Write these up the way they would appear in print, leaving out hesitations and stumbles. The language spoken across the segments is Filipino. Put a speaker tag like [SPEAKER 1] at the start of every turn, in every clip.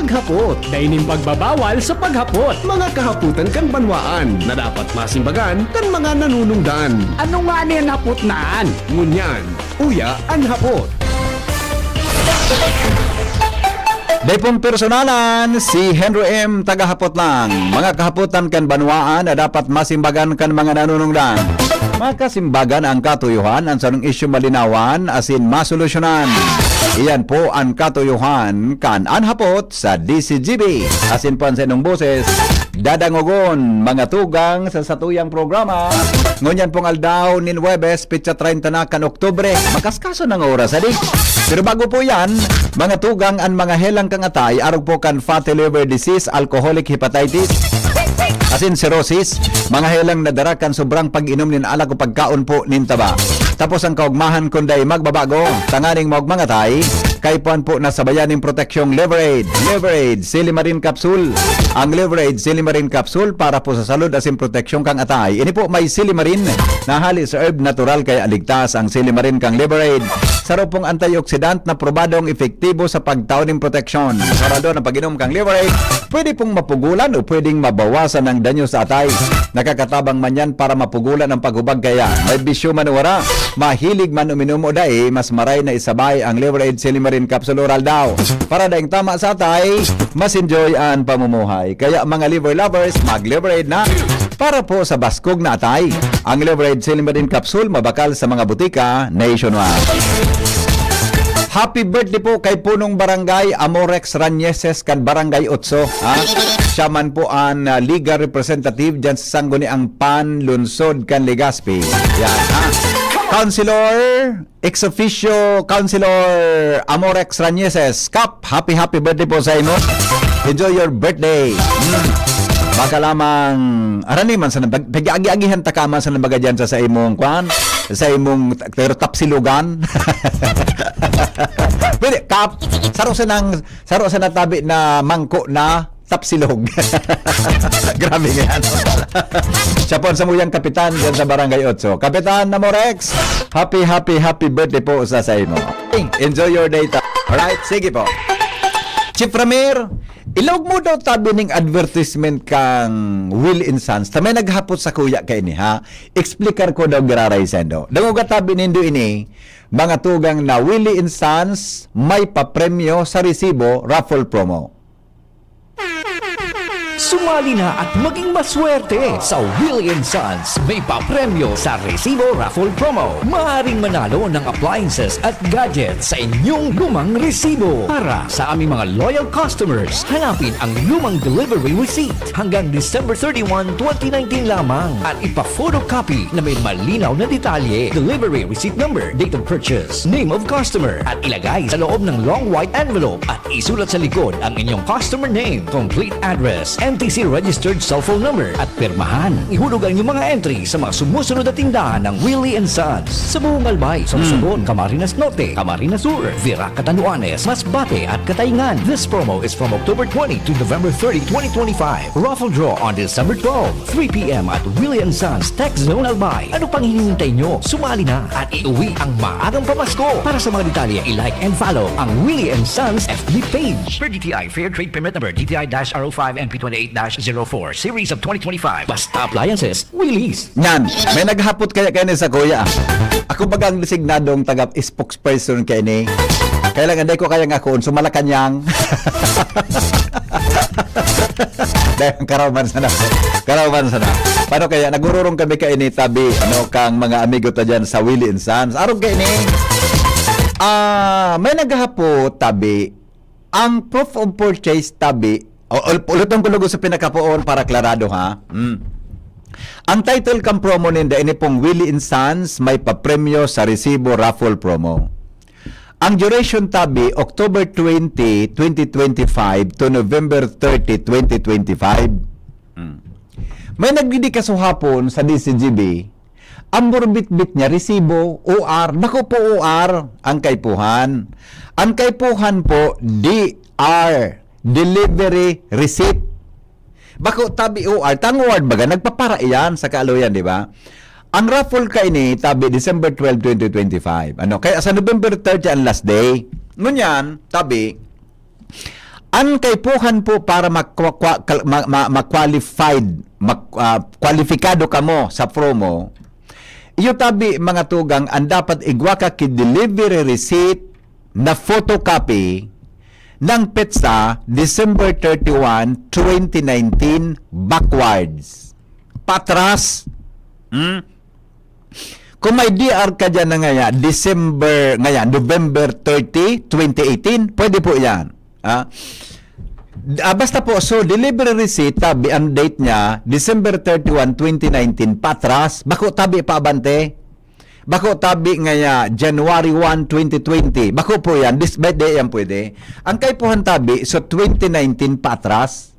[SPEAKER 1] paghapot. Daining pagbabawal sa paghapot. Mga kahaputan kan banwaan na dapat masimbagan kan mga nanunungdan. Ano nga niyan hapot naan? Ngunyan, uya ang hapot.
[SPEAKER 2] Day pong personalan, si Henry M. Tagahapot lang. Mga kahaputan kan banwaan na dapat masimbagan kan mga nanunungdan. Makasimbagan ang katuyuhan ang sanong isyu malinawan asin masolusyonan. Iyan po ang katuyuhan kan anhapot sa DCGB. Asin po ang senong boses, dadangogon mga tugang sa satuyang programa. Ngunyan pong aldaw nin Webes, pitsa 30 na kan Oktubre. Makaskaso ng oras, adik. Pero bago po yan, mga tugang ang mga helang kang atay, arog po kan fatty liver disease, alcoholic hepatitis, asin cirrhosis, mga helang nadarakan sobrang pag-inom nin alak o pagkaon po nin taba. Tapos ang kaugmahan kunday magbabago, tanganing mga tay, kay puan po nasabayan ng proteksyong Liver-Aid. Liver-Aid, Silimarin Capsule. Ang Liver-Aid, Silimarin Capsule para po sa salud asin proteksyon kang atay. Ini po may Silimarin na hali sa herb natural kaya aligtas ang Silimarin kang Liver-Aid. Saro pong antioxidant na probadong efektibo sa pagtaon ng proteksyon. Sarado na pag-inom kang Liver-Aid, pwede pong mapugulan o pwedeng mabawasan ng danyo sa atay. Nakakatabang man yan para mapugulan ang paghubag kaya may bisyo man wala. Mahilig man uminom o dae, mas maray na isabay ang Liver-Aid Silimarin Capsule Oral daw. Para daing tama sa atay, mas enjoy ang pamumuhay. Kaya mga liver lovers, mag-Liver-Aid na para po sa baskog na atay. Ang Liver-Aid Silimarin Capsule mabakal sa mga butika nationwide. Happy birthday po kay punong barangay Amorex Ranieses kan Barangay Otso. Siya man po ang legal representative dyan sa Sangguniang Pan, Lunsod kan Legazpi. Yan Councilor, ex-officio Councilor Amorex Ranieses. Kap, happy birthday po sa imo. Enjoy your birthday. Baka lamang arani man sa pag-agi-agihan ta ka man sa nabaga dyan sa imong kwan, sa imong tapsilugan. Pwede kap saro sa natabi na mangko na tapsilog. Grabe nga yan. Siya po sa muyang kapitan dyan sa Barangay Otso. Kapitan Amorex, happy birthday po sa imo. Enjoy your day. Alright, sige po. Chief Ramir, ilog mo daw tabi ning advertisement kang Will and Sons. Tamay naghapot sa kuya kay ni ha. Explicar ko daw giraraysan daw. Dango tabi nindo ini mga tugang na Willie and Sons may papremyo sa resibo raffle promo.
[SPEAKER 3] Sumali na at maging maswerte sa Willie & Sons. May papremyo sa Resibo Raffle Promo. Maaaring manalo ng appliances at gadgets sa inyong lumang resibo. Para sa aming mga loyal customers, hanapin ang lumang delivery receipt hanggang December 31, 2019 lamang at ipa-photocopy na may malinaw na detalye, delivery receipt number, date of purchase, name of customer at ilagay sa loob ng long white envelope at isulat sa likod ang inyong customer name, complete address, NTC registered cellphone number at pirmahan. Ihulog ang inyong mga entry sa mga sumusunod na tindahan ng Willie & Sons sa buong Albay, Sorsogon, Camarines Norte, Camarines Sur, Vira, Catanduanes, Masbate at Katayngan. This promo is from October 20 to November 30, 2025. Raffle draw on December 12, 3 p.m. at Willie & Sons Tech Zone Albay. Ano pang hinihintay nyo? Sumali na at iuwi ang maagang pamasko. Para sa mga detalye, i-like and follow ang Willie & Sons FB page. Per DTI Fair Trade Permit Number DTI-R05 MP28-04 Series of 2025. Basta appliances, Willie's.
[SPEAKER 2] Yan, may naghapot kaya ni sa kuya. Ako bagang designadong taga-spokesperson kaya ni. Kailangan day ko kaya nga kung sumalakanyang. Dahil karawan sana. Paano kaya nagururong kami kaya ni tabi kang mga amigo ta dyan sa Willie & Sons. Arong kaya ni may naghapot tabi ang proof of purchase tabi. Ulutong kulugo sa pinakapoon para klarado ha. Ang title kang promo ninda ini pong Willie & Sons may papremyo sa resibo raffle promo. Ang duration tabi October 20, 2025 to November 30, 2025. May nagdidikaso hapon sa DCGB. Ang burbit-bit niya resibo OR. Naku po OR ang kaypuhan. Ang kaypuhan po DR. Delivery receipt. Bako tabi OR, tangward baga, nagpapara iyan sa kaaloyan, di ba? Ang raffle ka ini, tabi December 12, 2025. Kaya sa November 30 ang last day. Ngunyan, tabi, Ang kaipuhan po para kwalipikado ka mo sa promo, iyo tabi mga tugang, ang dapat igwa ka ki-delivery receipt na photocopy ng petsa December 31, 2019 backwards. Patras. Kung may DR ka dyan na November 30, 2018, pwede po yan. Basta po, so delivery receipt, tabi ang date niya, December 31, 2019, patras, bako tabi pa abante, bako tabi January 1, 2020, bako po yan, this birthday yan pwede. Ang kaipuhan tabi, so 2019 patras,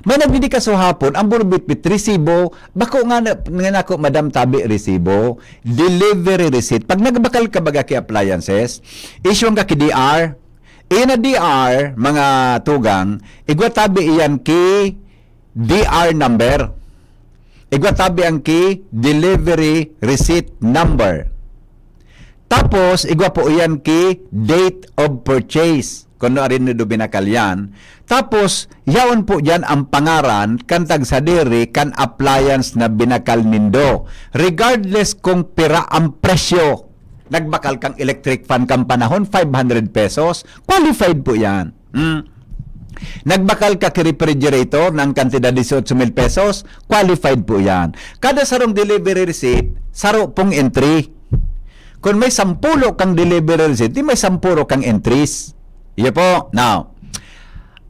[SPEAKER 2] may nagbidi ka so hapon, ang burbit-bit, resibo, bako nga nako, madam tabi, resibo, delivery receipt, pag nagbakal ka baga ki appliances, issue ka ki DR, ina DR, mga tugang, igwatabi iyan ki DR number. Igwatabi ang ki delivery receipt number. Tapos, igwa po iyan ki date of purchase. Kung no rin nido binakalyan. Tapos, yaon po dyan ang pangaran, kantag sa diri, kan appliance na binakal nindo. Regardless kung pira ang presyo, nagbakal kang electric fan kang panahon, 500 pesos, qualified po yan. Nagbakal ka refrigerator ng kantidad 18,000 pesos, qualified po yan. Kada sarong delivery receipt, saro pong entry. Kung may 10 kang delivery receipt, di may 10 kang entries. Iyo po. Now,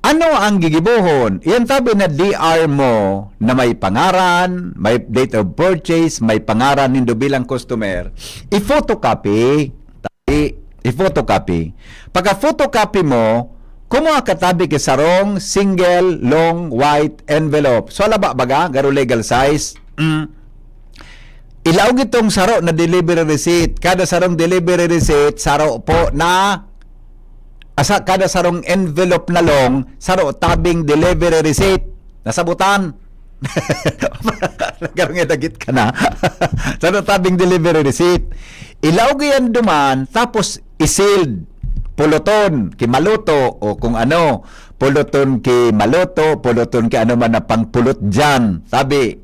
[SPEAKER 2] ano ang gigibuhon? Yan tabi na DR mo na may pangaran, may date of purchase, may pangaran nindo bilang customer. I-photocopy. I-photocopy. Pagka-photocopy mo, kumuha ka tabi ki sarong single long white envelope. So, alaba baga? Garo legal size. Ilaw gitong saro na delivery receipt. Kada sarong delivery receipt, saro po na kada sarong envelope na long, saro tabing delivery receipt. Nasabutan. Nagkarong edagit ka na. Saro tabing delivery receipt. Ilaw yan duman, tapos isealed. Puluton, ki maluto, o kung ano, puluton ki maluto, puluton ki ano man na pangpulot dyan. Sabi,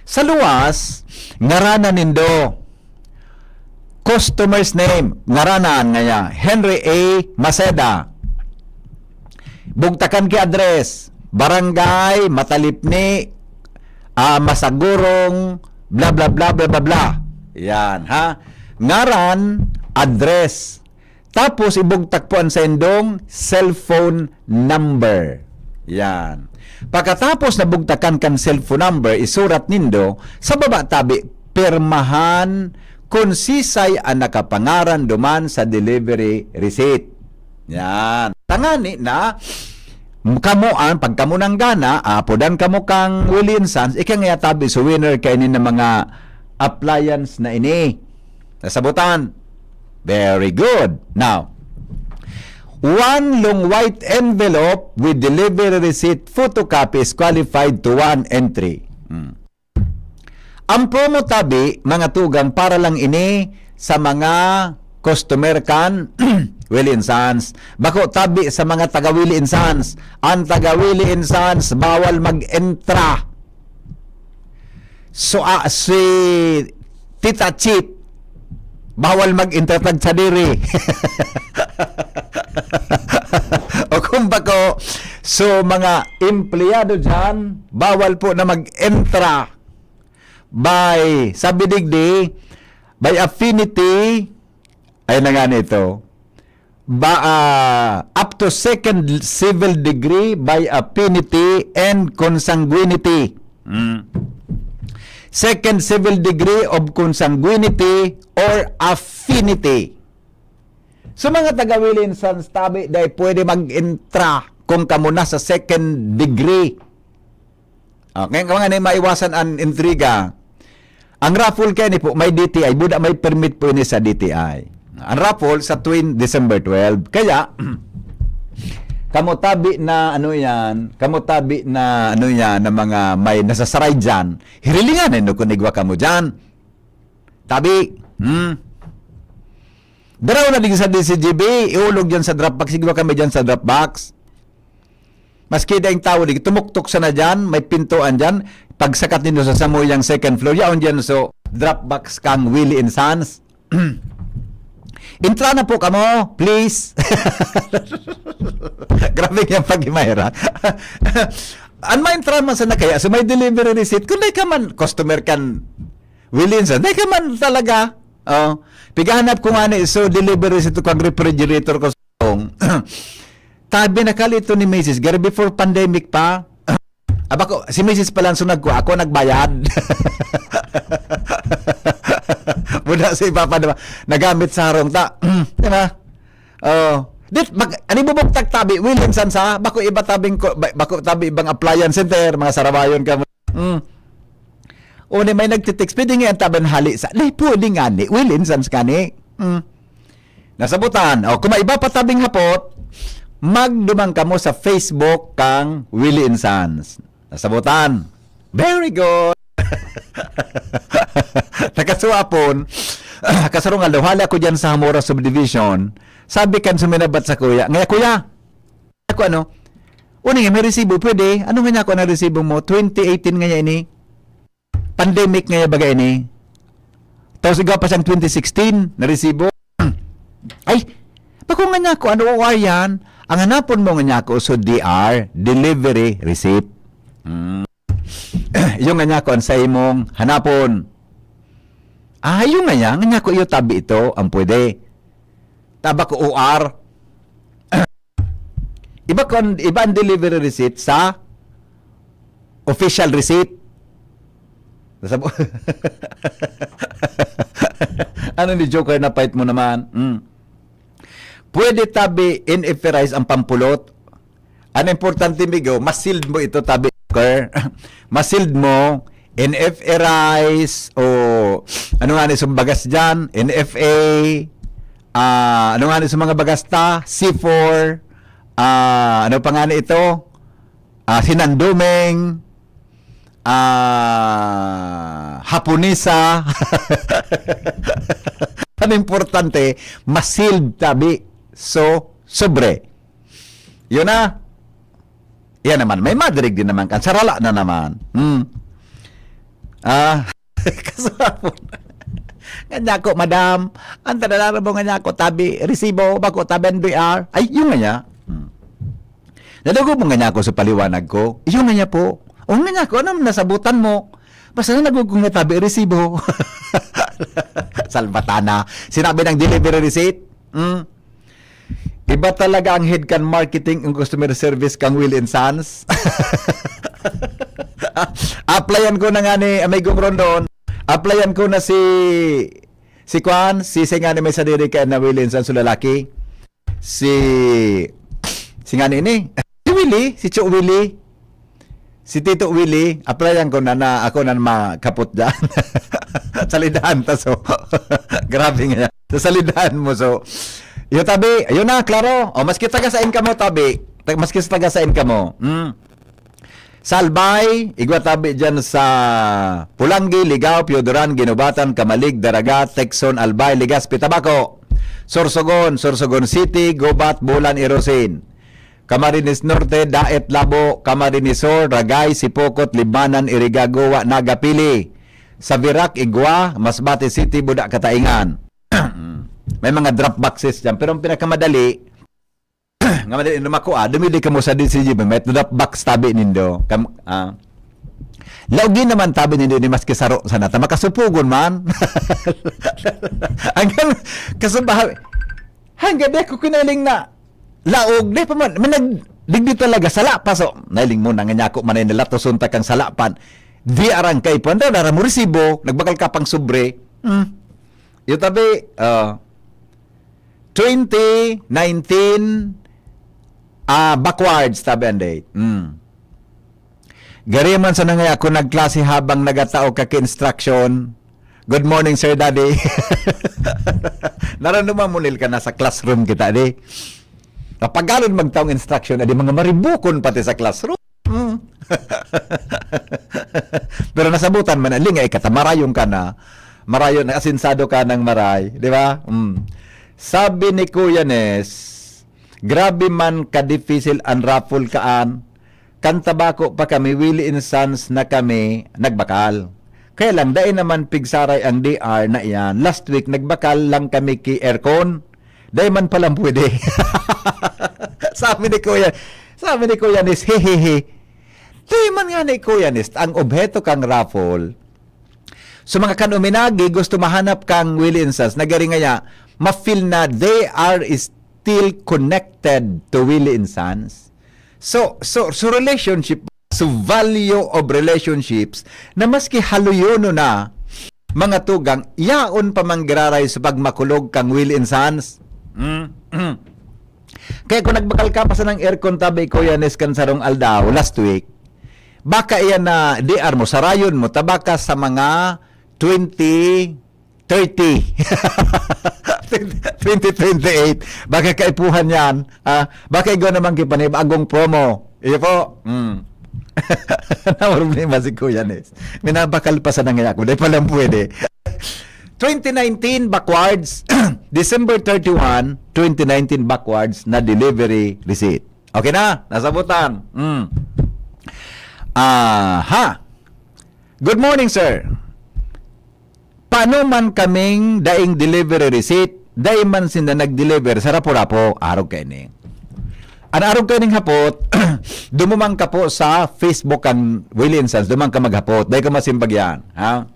[SPEAKER 2] sa luwas, ngaranan nindo, customer's name, ngaranan ngaya, Henry A. Maceda. Bugtakan ki address, barangay, Matalipni, Masagurong, bla bla bla bla bla bla. Yan, ha? Ngaran, address. Tapos, ibugtak po ang sendong cellphone number. Yan. Pagkatapos na bugtakan kan cellphone number, isurat nindo, sa baba tabi, pirmahan, kung sisay ang nakapangaran duman sa delivery receipt. Yan. Tangani na, kamuan, pag kamo ng gana, apodan kamo kang William Sons, ikang tabi sa winner kainin ng mga appliance na ini. Nasabutan. Very good. Now, one long white envelope with delivery receipt photocopy is qualified to one entry. Ang promo tabi, mga tugang, para lang ini sa mga customer kan Willie & Sons. Bako tabi sa mga taga Willie & Sons. Ang taga Willie & Sons, bawal mag-entra. So, si Tita Chit, bawal mag-intertag sa diri. O kung bako, so mga empleyado dyan, bawal po na mag-entra by, sabi digdi, by affinity, ay na nga nito, up to second civil degree by affinity and consanguinity. Second civil degree of consanguinity or affinity. So mga taga Willie & Sons tabi dahil pwede mag-intra kung kamo na sa second degree. Okay, kung nga maiwasan ang intriga. Ang raffle kaya ni po may DTI, buda may permit po ini sa DTI. Ang raffle sa tuwing December 12. Kaya kamotabi na mga may nasasaray dyan, hirilingan kung igwa kamo dyan. Tabi, Daraw na din sa DCGB, iulog dyan sa Dropbox, sigwa kami dyan sa Dropbox. Maski daing tao, di tumuktok sa na dyan, may pintuan dyan, pagsakat nito sa samuyang second floor, yaon dyan so Dropbox kang Willie and Sons. Intra na po kamo, please. Grabe yung pag-imayra. An ma-intra man sa nakaya, so may delivery receipt, kung di ka man customer kan Willie and Sons, di ka man talaga. Oh, pigahanap ko nga ni so delivery receipt kang refrigerator ko sa tabi na kalito ni Mrs. Gary before pandemic pa. Aba ko, si Mrs. pa lang sunag ko, ako nagbayad. Muna sa iba pa naman, nagamit sa harong ta. Diba? Oh. Ani mo buktak tabi, Williamson sa, bako iba tabing, bako tabi ibang appliance center, mga sarabayon ka mo. O ni may nagtitext, pwede nga ang taban hali sa, di pwede nga ni, Williamson ka ni. Nasabutan, o kung iba pa tabing hapot, magdumang ka mo sa Facebook kang Willie and Sons. Nasabutan. Very good. Nakasuapon, kasarong alawhala ko dyan sa Hamora Subdivision, sabi kan suminabat sa kuya, ngaya kuya, ako ano, uning may resibo, pwede, ano nga ako na resibo mo, 2018 nga ini, pandemic nga bagay ini, tapos ikaw pa siyang 2016 na resibo, ay, bako nga ako, ano o yan, ang hanapon mo nga ako, so DR, delivery receipt. Yung nga ako, ang sa imong hanapon. Yung nga ako, yung tabi ito, ang pwede. Taba ko OR. Iba ang delivery receipt sa official receipt. Ano ni Joker na fight mo naman? Pwede tabi in-authorize ang pampulot. Ang importante migo, mas-sealed mo ito tabi Joker. Mas-sealed mo, in-authorize o ano nga ni sumbagas dyan, NFA, ano nga ni sa mga bagasta, C4, ano pa nga ni ito, Sinandumeng, Hapunisa. Ano importante, mas-sealed tabi. So, sobre. Yun na. Yan naman. May madirig din naman kan. Sarala na naman. Kasapon. Nga ko, madam. Ang tadalaro mo nga ko, tabi, resibo, bako, tabi NBR. Ay, yun nga niya. Nalago mo nga ako sa paliwanag ko. Yun nga niya po. O nga niya ko, ano nasabutan mo? Basta na nagugong na tabi, resibo. Salvatana. Sinabi ng delivery receipt. Iba talaga ang head kan marketing and customer service kang Will and Sons. Applyan ko na nga ni Amigong Rondon. Applyan ko na si Kwan, si nga ni may sadiri ka na Will and Sons lalaki. Si nga ni si Willie, si Cho Willie. Si Tito Willie, applyan ko na ako na makapot dyan. Salidahan ta so. Grabe nga. Sa salidahan mo so. Yung tabi, ayun na, klaro. O, maski taga-sain ka mo, tabi. Maski taga-sain ka mo. Salbay, igwa tabi dyan sa Pulangi, Ligaw, Piodoran, Ginubatan, Kamalig, Daraga, Texon, Albay, Ligaspi, Tabaco. Sorsogon, Sorsogon City, Gobat, Bulan, Irosin. Camarines Norte, Daet, Labo, Camarines Sur, Ragay, Sipokot, Libanan, Irigagawa, Nagapili. Sa Virac, Igwa, Masbate City, Budak, Kataingan. May mga drop boxes dyan. Pero ang pinakamadali, nga madali makuha, dumili ka mo sa DCGB, may drop box tabi nindo. Laugin naman tabi nindo ni maski saro sa nata. Makasupugon man. Hanggang, kasubahan, hanggang de ko kinaling na, laog, de pa man, nagdigdi talaga, sala pa. So, nailing mo na nga niya ako, manay nila, to sunta kang salapan. Di arang kay panda, dara mo resibo, nagbakal ka pang sobre. Yung tabi, 2019 backwards tabi ang date. Gari man sa nangay ako nagklase habang nagatao ka instruction. Good morning, Sir Daddy. Naranduman mo nil ka na sa classroom kita, di. Kapag galon magtaong instruction, adi mga maribukon pati sa classroom. Pero nasabutan man, alingay ka, marayong ka na. Marayon, asinsado ka ng maray, di ba? Sabi ni Kuya Nes, grabe man ka-difficile ang raffle kaan, kan tabako pa kami, Willie and Sons na kami nagbakal. Kaya lang, dahil naman pigsaray ang DR na iyan. Last week, nagbakal lang kami ki aircon. Dahil man palang pwede. sabi ni Kuya Nis, hehehe. Dahil man nga ni Kuya Nis, ang obheto kang raffle, so mga kanuminagi, gusto mahanap kang Willie and Sons, nagari nga ma-feel na they are still connected to Willie and Sons. So relationship, so value of relationships na maski haluyono na mga tugang yaon pa manggiraray sa pagmakulog kang Willie and Sons. Kaya kung nagbakal ka pa sa ng aircon tabi ko yan kan sarong aldaw last week, baka iyan na DR mo, sarayon mo, tabaka sa mga 2028, baka kaipuhan yan, baka ikaw naman kipanibagong promo. Iyo po. Problema si Kuya Nes. Minabakal pa sa nangyayako. Dahil palang pwede. 2019 backwards, December 31, 2019 backwards na delivery receipt. Okay na? Nasabutan. Good morning, sir. Paano man kaming daing delivery receipt, daing man sinda nag-deliver sa rapo-rapo, araw kayo ni. Ang araw kayo hapot, dumumang ka po sa Facebook ang Willie and Sons, dumang ka maghapot, dahi ka masimbagyan. Ha?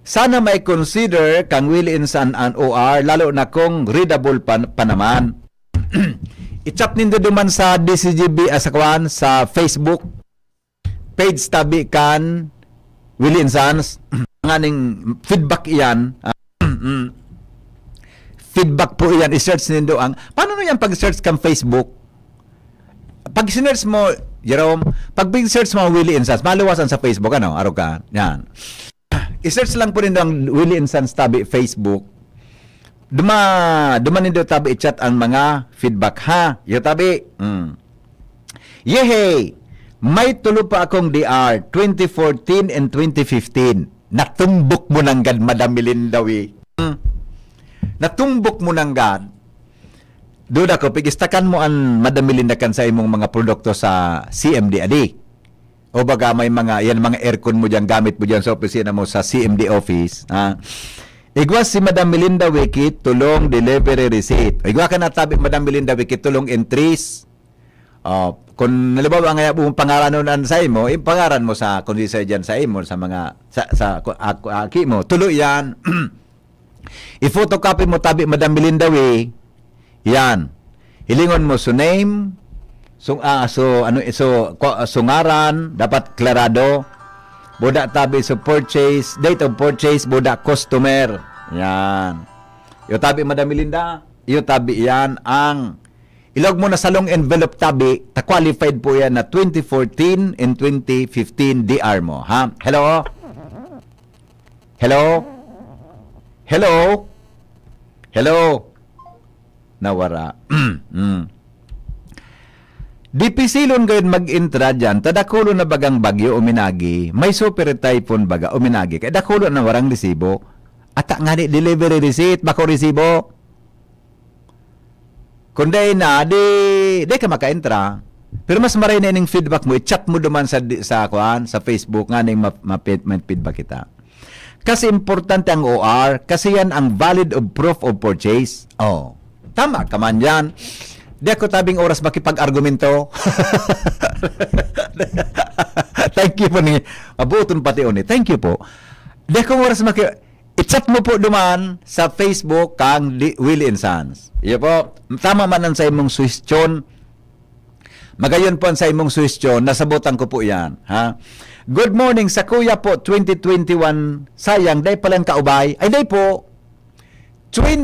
[SPEAKER 2] Sana may consider kang Willie and Sons ang OR, lalo na kung readable pa naman. I-chat nindo duman sa DCGB asakwan sa Facebook, page tabi kan Willie and Sons, nganing feedback iyan, feedback po iyan, i-search nindo ang, paano na yan pag-search kang Facebook? Pag sinerch mo, Jerome, pag search mo Willie and Sons, maluwasan sa Facebook, ano, araw ka, yan. I-search lang po nindo ang Willie and Sons tabi Facebook, duman nindo tabi i-chat ang mga feedback, ha? Yo tabi, Yehey! May tulo pa akong DR 2014 and 2015. Natumbok mo ng gad, Madam Melindawi. Natumbok mo ng gad. Duda ko, pigistakan mo ang Madam Melinda kan sa imong mga produkto sa CMD adi. O baga may mga, yan mga aircon mo dyan, gamit mo dyan sa opisina mo sa CMD office. Igwa si Madam Melinda Wiki, tulong delivery receipt. Igwa ka na tabi, Madam Melinda Wiki, tulong entries. Kung nalibaw ang mong pangaranon sa imo, pangaran mo sa kundi sa dyan sa imo, sa mga sa aki mo, tuloy yan. I-photocopy mo tabi, Madam Melinda Wi, yan. Hilingon mo so name, sungaran, dapat klarado, boda tabi so purchase, date of purchase, boda customer. Yan. Iyo tabi, Madam Melinda, iyo tabi yan ang ilog mo na sa long envelope tabi, ta-qualified po yan na 2014 and 2015 DR mo. Ha? Hello? Hello? Hello? Hello? Nawara. Di pisilon gayon mag-intra dyan, tadakulo na bagang bagyo uminagi, may super typhoon baga uminagi, kaya dakulo na warang resibo, at nga di delivery receipt, bako resibo. Kundi na, di ka maka-entra. Pero mas maray na yung feedback mo, i-chat mo duman sa Facebook, nga na yung feedback kita. Kasi importante ang OR, kasi yan ang valid of proof of purchase. Oh, tama ka man yan. Di ako tabing oras makipag-argumento. Thank you po ni, mabuton pati oni. Thank you po. Di ako oras i-chat mo po duman sa Facebook kang Willie and Sons. Iyo po, tama man ang sa imong suwestyon. Magayon po ang sa imong suwestyon, nasabutan ko po yan. Ha? Good morning sa kuya po, 2021. Sayang, day palang kaubay. Ay, day po.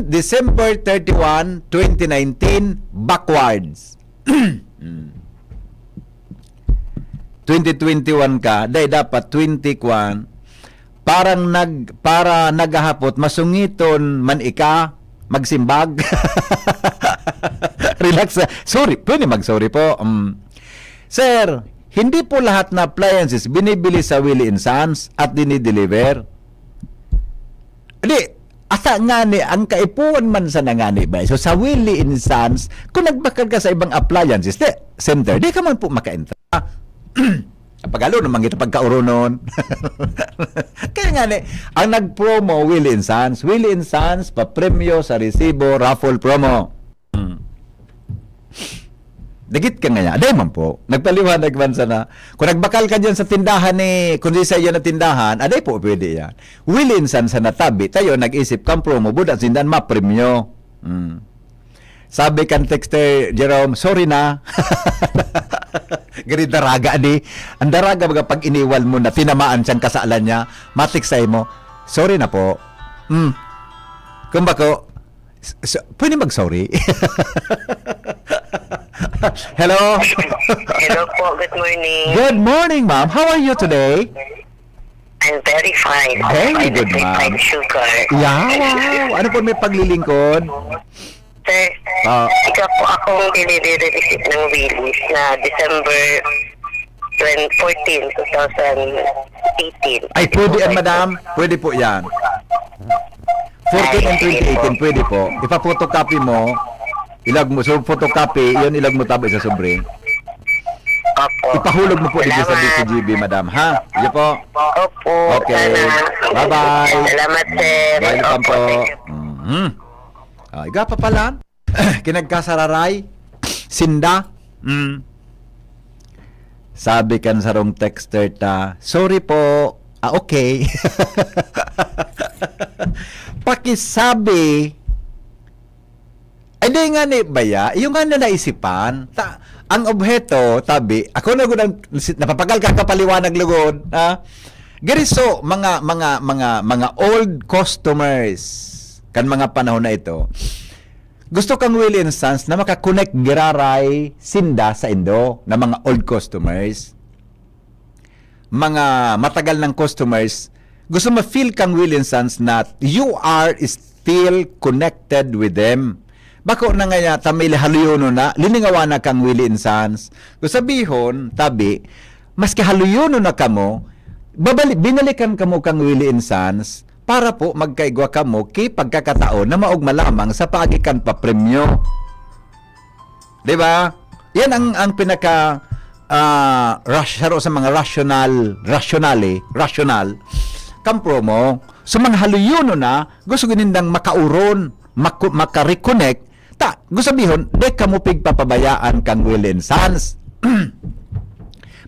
[SPEAKER 2] December 31, 2019, backwards. 2021 ka, day dapat 21. Para naghahapot, masungiton man ika, magsimbag. Relax. Sorry, pwede mag-sorry po. Sir, hindi po lahat na appliances binibili sa Willie and Sons at dinideliver. Hindi, Asa nga ni, ang kaipuan man sa nangani ba? So sa Willie and Sons, kung nagbakal ka sa ibang appliances center, di ka man po makaentra. Pagalo naman kita pagkauronon. Kaya nga ni, ang nag-promo Willie and Sons, pa-premyo sa resibo, raffle promo. Dagit ka nga niya. Aday man po. Nagpaliwanag man sana. Kung nagbakal ka dyan sa tindahan ni, kung di sa iyo na tindahan, aday po pwede yan. Willie and Sons sa natabi, tayo nag-isip kang promo, budat sindan ma-premyo. Sabi kan texter Jerome, sorry na. Ganit daraga di. Ang daraga baga pag iniwal mo na tinamaan siyang kasalan niya, matiksay mo, sorry na po. Kung bako, pwede mag-sorry. Hello?
[SPEAKER 4] Hello po, good morning.
[SPEAKER 2] Good morning, ma'am. How are you today?
[SPEAKER 4] I'm very fine.
[SPEAKER 2] Very good, ma'am.
[SPEAKER 4] Fine sugar.
[SPEAKER 2] Yeah, wow. Ano po may paglilingkod?
[SPEAKER 4] Sir,
[SPEAKER 2] Ah.
[SPEAKER 4] ikaw po akong dinidirivisit ng Willis na December 14, 2018.
[SPEAKER 2] Ay, pwede yan, madam. Pwede po yan. 14 and 2018, pwede po. Ipa-photocopy mo. Ilag mo. So, photocopy, yun ilag mo tabi sa sobre.
[SPEAKER 4] Opo.
[SPEAKER 2] Ipahulog mo po dito sa
[SPEAKER 4] Salamat.
[SPEAKER 2] DCGB, madam. Ha? Iyo po.
[SPEAKER 4] Opo.
[SPEAKER 2] Okay.
[SPEAKER 4] Sana.
[SPEAKER 2] Bye-bye.
[SPEAKER 4] Salamat, sir.
[SPEAKER 2] Welcome
[SPEAKER 4] Opo,
[SPEAKER 2] po.
[SPEAKER 4] thank you.
[SPEAKER 2] Iga pa pala. Kinagkasararay. Sinda. Sabi kan sa rong texter ta, sorry po. Okay. Pakisabi. Ay, di nga ni Baya, yung nga na naisipan, ang obheto, tabi, ako na gudang, napapagal ka kapaliwanag lugod, ha? Gariso, mga old customers, kan mga panahon na ito, gusto kang Willie and Sons na makakonect giraray sinda sa Indo, na mga old customers, mga matagal ng customers, gusto ma-feel kang Willie and Sons na you are still connected with them. Bako na nga niya, tamili haluyono na, liningawa na kang Willie and Sons. Kung sabihon, tabi, maski haluyono na kamo, binalikan kamo kang Willie and Sons para po magkaigwa kamo kay pagkakataon na maugma lamang sa pagikan pa premyo. Diba? Yan ang pinaka sa mga rational kang promo. So mga haluyono na, gusto ginindang makauron, makareconnect, gusto sabihin, di ka mo pigpapabayaan kang Willie and Sons.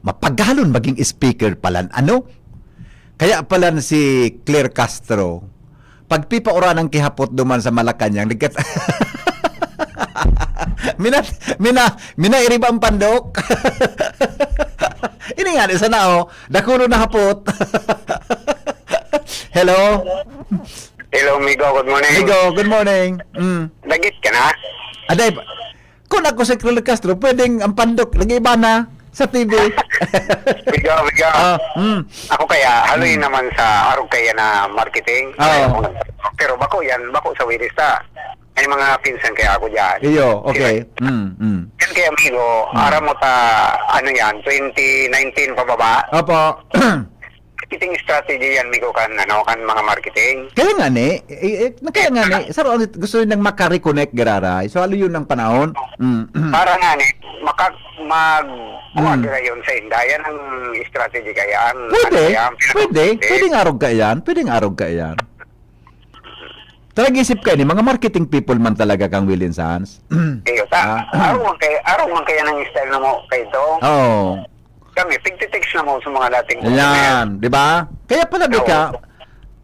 [SPEAKER 2] Mapagalon maging speaker pala. Ano? Kaya pala si Claire Castro, pag pipaura ng kihapot duman sa Malacanang, nagkat... mina iriba ang pandok. Ini nga, isa na dakuno na hapot. Hello?
[SPEAKER 4] Hello, Migo. Good morning.
[SPEAKER 2] Migo, good morning.
[SPEAKER 4] Dagit ka na?
[SPEAKER 2] Aday, kung ako si Claire Castro, pwedeng ang pandok, nag-iba na sa TV.
[SPEAKER 4] Migo. Ako kaya, haluin naman sa arog kaya na marketing.
[SPEAKER 2] Oo.
[SPEAKER 4] Pero bako sa Willis ta. May mga pinsan kaya ako dyan.
[SPEAKER 2] Iyo, okay.
[SPEAKER 4] Yan kaya, amigo, ara mo ta, 2019 pababa.
[SPEAKER 2] Opo.
[SPEAKER 4] Marketing strategy yan, amigo, kan mga marketing.
[SPEAKER 2] Kaya nga saro gusto nang makareconnect gararay. So, ano yun ng panahon?
[SPEAKER 4] Para nga ni, mag-buwag yun sa Indayan ang strategy kaya.
[SPEAKER 2] Pwedeng arog ka yan. Talaga isip kayo ni mga marketing people man talaga kang Willie and Sons.
[SPEAKER 4] Araw man kaya ng style na mo kayo to.
[SPEAKER 2] Oo.
[SPEAKER 4] Kami, pigtitext na mo sa mga dating
[SPEAKER 2] Yan, di ba? Kaya pala ka,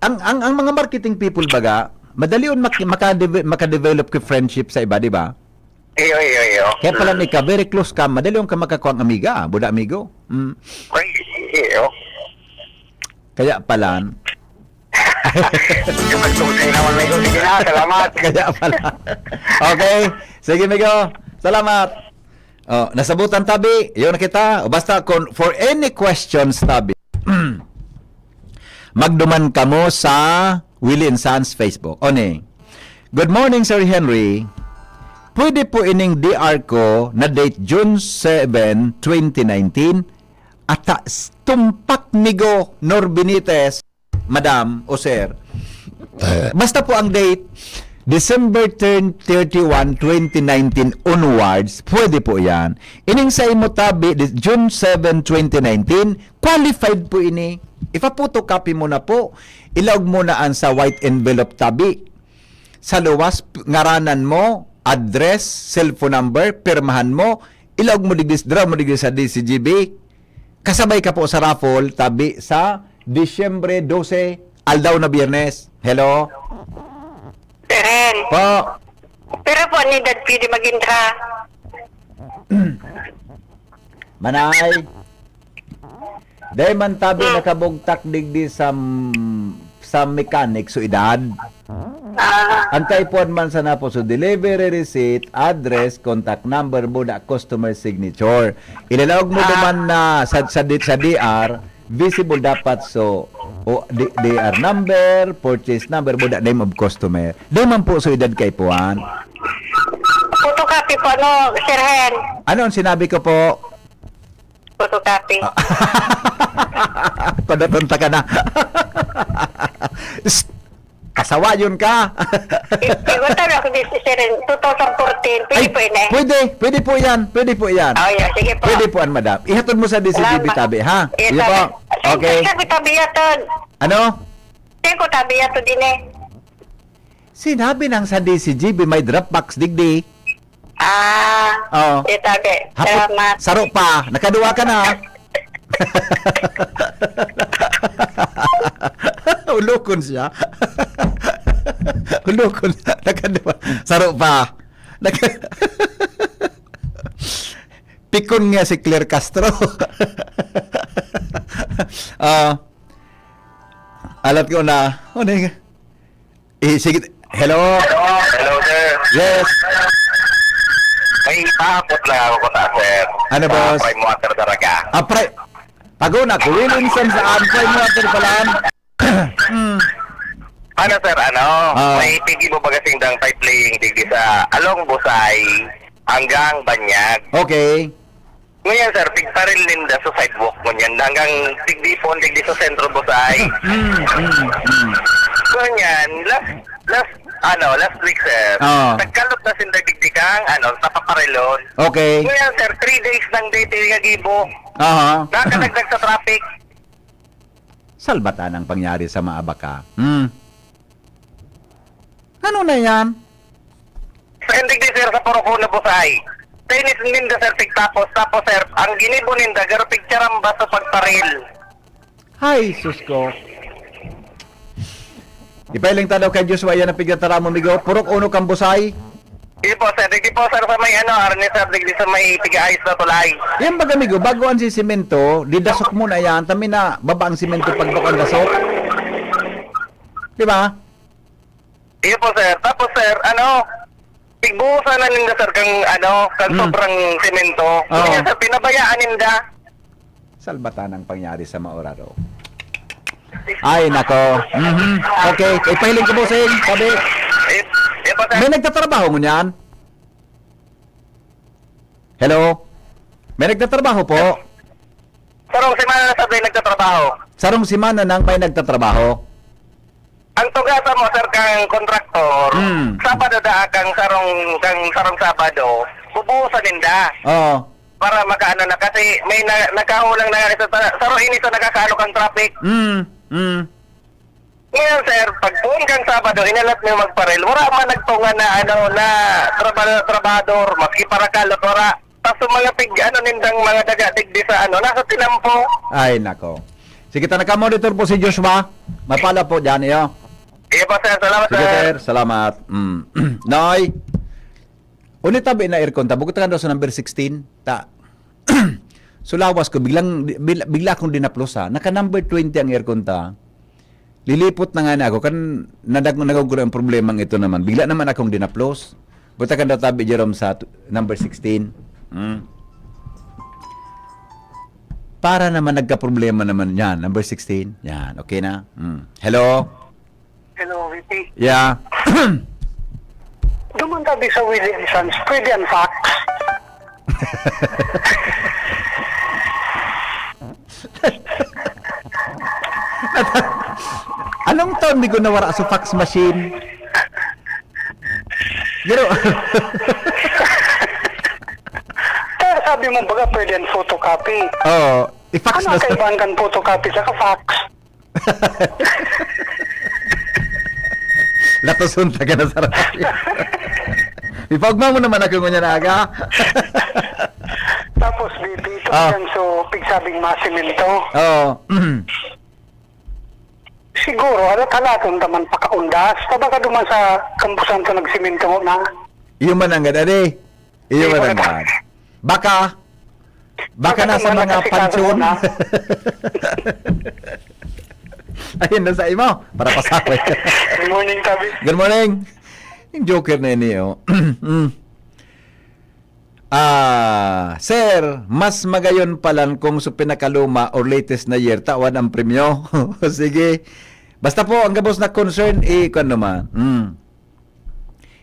[SPEAKER 2] ang mga marketing people baga, madali yun makadevelop ka friendship sa iba, di ba?
[SPEAKER 4] Iyo.
[SPEAKER 2] Kaya pala ka, very close ka, madali yung makakuha ang amiga, buda amigo.
[SPEAKER 4] Iyo.
[SPEAKER 2] Kaya pala,
[SPEAKER 4] Magtusay naman, amigo. Sige na, salamat.
[SPEAKER 2] kaya pala. Okay, sige amigo, salamat. Nasabutan tabi, yun na kita. Basta for any questions tabi, magduman ka mo sa Willie and Sons Facebook. Oni. Good morning, Sir Henry. Pwede po ining DR ko na date June 7, 2019 at tumpak migo Nor Benitez, Madam o Sir. Basta po ang date, December 31, 2019 onwards, pwede po yan. Ining sa imo tabi, June 7, 2019, qualified po ini. Ipa-photocopy mo na po. Ilog mo na ang sa white envelope tabi. Sa luwas, ngaranan mo, address, cellphone number, pirmahan mo, ilog mo digis, draw mo digis sa DCGB. Kasabay ka po sa raffle, tabi sa Disyembre 12, aldaw na Biyernes. Hello?
[SPEAKER 5] Seren.
[SPEAKER 2] Po.
[SPEAKER 5] Pero po, ni Dad pwede magintra.
[SPEAKER 2] Manay. Dahil man tabi nakabugtak digdi sa mechanic so edad. Antay po man sa napo so delivery receipt, address, contact number mo na customer signature. Ilalawag mo naman na sa DR, visible dapat so DR number, purchase number mo na name of customer. Dahil man po so edad kay Puan.
[SPEAKER 5] Photocopy po, no, Sir Hen.
[SPEAKER 2] Ano ang sinabi ko po?
[SPEAKER 5] Photocopy.
[SPEAKER 2] Padatunta ka na. Kasawa yun ka.
[SPEAKER 5] Iwata na ako dito, Sir Hen. 2014. Pwede po yun eh.
[SPEAKER 2] Pwede po yan. Pwede po yan.
[SPEAKER 5] Oh, yeah, sige po.
[SPEAKER 2] Pwede po yan, madam. Ihatod mo sa DCGB
[SPEAKER 5] Salamat.
[SPEAKER 2] tabi, ha?
[SPEAKER 5] Yes,
[SPEAKER 2] Sige po. Okay.
[SPEAKER 5] Sabi tabi yatod.
[SPEAKER 2] Ano?
[SPEAKER 5] Sige ko tabi yatod din eh.
[SPEAKER 2] Sinabi nang sa DCGB may Dropbox digdi. Oo.
[SPEAKER 5] Sige tabi. Salamat.
[SPEAKER 2] Saro pa. Nakaduwa ka na. Ulokon siya. Ulokon. Nakaduwa. Saro pa. Pikon nga si Claire Castro. Alat ko na. Sige. Hello?
[SPEAKER 4] Hello, sir.
[SPEAKER 2] Yes.
[SPEAKER 4] May paapot lang ako sa sir.
[SPEAKER 2] Ano,
[SPEAKER 4] Sa
[SPEAKER 2] boss?
[SPEAKER 4] Prime Water talaga.
[SPEAKER 2] Pagod na. Williamson sa Prime Water pala.
[SPEAKER 4] Ano, sir,
[SPEAKER 2] Ah.
[SPEAKER 4] may tigi mo ba kasing dang pipe laying digdi sa Along Busay hanggang Banyag.
[SPEAKER 2] Okay.
[SPEAKER 4] Ngayon, sir, tigparil linda sa sidewalk mo niyan hanggang digdi sa sentro Busay. Ganyan, last week, sir,
[SPEAKER 2] Ah.
[SPEAKER 4] nagkalot na sinda digdi kang, tapaparilon.
[SPEAKER 2] Okay.
[SPEAKER 4] Ngayon, sir, 3 days ng date nga gibo.
[SPEAKER 2] Aha.
[SPEAKER 4] Nakadagdag sa traffic.
[SPEAKER 2] Salbatan ang pangyari sa Maabaka. Ano na yan?
[SPEAKER 4] Sa digdi, sir, sa Poroko na Busay. Tennis ninda, sir, tapos, sir, ang ginibo ninda, garo picturean ba sa pagparil?
[SPEAKER 2] Ay, sus ko. Ipailing tanaw kay Joshua yan ang pigatara mo, migo. Purok uno kang busay.
[SPEAKER 4] Hindi po, sir, sa may arne, sir, digdi sa may tiga-ayos na tulay.
[SPEAKER 2] Yan baga, migo, bago ang si simento, didasok mo na yan, tami na baba ang simento pagbakan dasok. Di ba?
[SPEAKER 4] Iyo po, sir. Tapos, sir, tigbuhusan na ninda, sir, kang sobrang semento.
[SPEAKER 2] Oo.
[SPEAKER 4] Kaya, sir, pinabayaan ninda.
[SPEAKER 2] Salbatan ang pangyari sa Maoraro. Ay, nako. Okay, ipahiling ko, bossing. Sabi,
[SPEAKER 4] Iyo po, sir.
[SPEAKER 2] may nagtatrabaho mo niyan? Hello? May nagtatrabaho po?
[SPEAKER 4] Sarong semana na, sir, nagtatrabaho.
[SPEAKER 2] Sarong simana nang may nagtatrabaho?
[SPEAKER 4] Ang tugasa mo, sir, kang kontraktor, Sabado kang sarong Sabado, bubuhusan ninda.
[SPEAKER 2] Oo.
[SPEAKER 4] Para makaano na, kasi may nagkahulang na saro ini sa nagkakalo kang traffic. Ngayon, sir, pag buong kang Sabado, inalat mo magparil, wala man nagtunga na, trabador, maski para kalot, wala. Tapos mga nindang mga daga-digdi sa nasa tinampo.
[SPEAKER 2] Ay, nako. Sige, naka-monitor po si Joshua. Mapala po dyan, iyo.
[SPEAKER 4] Iya po, sir. Salamat,
[SPEAKER 2] Sige,
[SPEAKER 4] sir.
[SPEAKER 2] sir. Salamat. Noy. Unit tabi na aircon. Bugot ka daw sa number 16. Sulawas ko. Bigla akong dinaplos, ha. Naka-number 20 ang aircon ta. Lilipot na nga na ako. Kan nagaguro ang problemang ito naman. Bigla naman akong dinaplos. Buta ka daw tabi, Jerome, sa number 16. Para naman nagka-problema naman yan. Number 16. Yan. Okay na? Hello?
[SPEAKER 5] Hello, Vicky.
[SPEAKER 2] Yeah.
[SPEAKER 5] Dumuntabi sa William Sons. Pwede ang fax.
[SPEAKER 2] Ano Anong taon mi ko nawara sa fax machine? Pero,
[SPEAKER 6] Kaya sabi mo baga pwede yan photocopy.
[SPEAKER 2] oh, i-fax
[SPEAKER 6] Ano
[SPEAKER 2] na sa...
[SPEAKER 6] kaibahan kan photocopy sa fax?
[SPEAKER 2] Latosunta ka na sa radyo. Ipagma mo naman ako ngunya na aga.
[SPEAKER 6] Tapos dito
[SPEAKER 2] Ah.
[SPEAKER 6] yan so pigsabing masimento.
[SPEAKER 2] Oo.
[SPEAKER 6] Siguro, ano talatong taman pakaundas? Tabaka duman sa kampusan to nagsimento na.
[SPEAKER 2] Iyo man ang gada Iyo man ang gada. Baka nasa
[SPEAKER 6] kung
[SPEAKER 2] mga
[SPEAKER 6] nakasikaso
[SPEAKER 2] pansyon.
[SPEAKER 6] na.
[SPEAKER 2] Ayun na sa imo para pasakay.
[SPEAKER 6] Good morning, Tabi.
[SPEAKER 2] Good morning. Yung joker na ini oh. Sir, mas magayon palan kung sa pinakaluma or latest na year tawan ang premyo. Sige. Basta po ang gabos na concern kuan naman.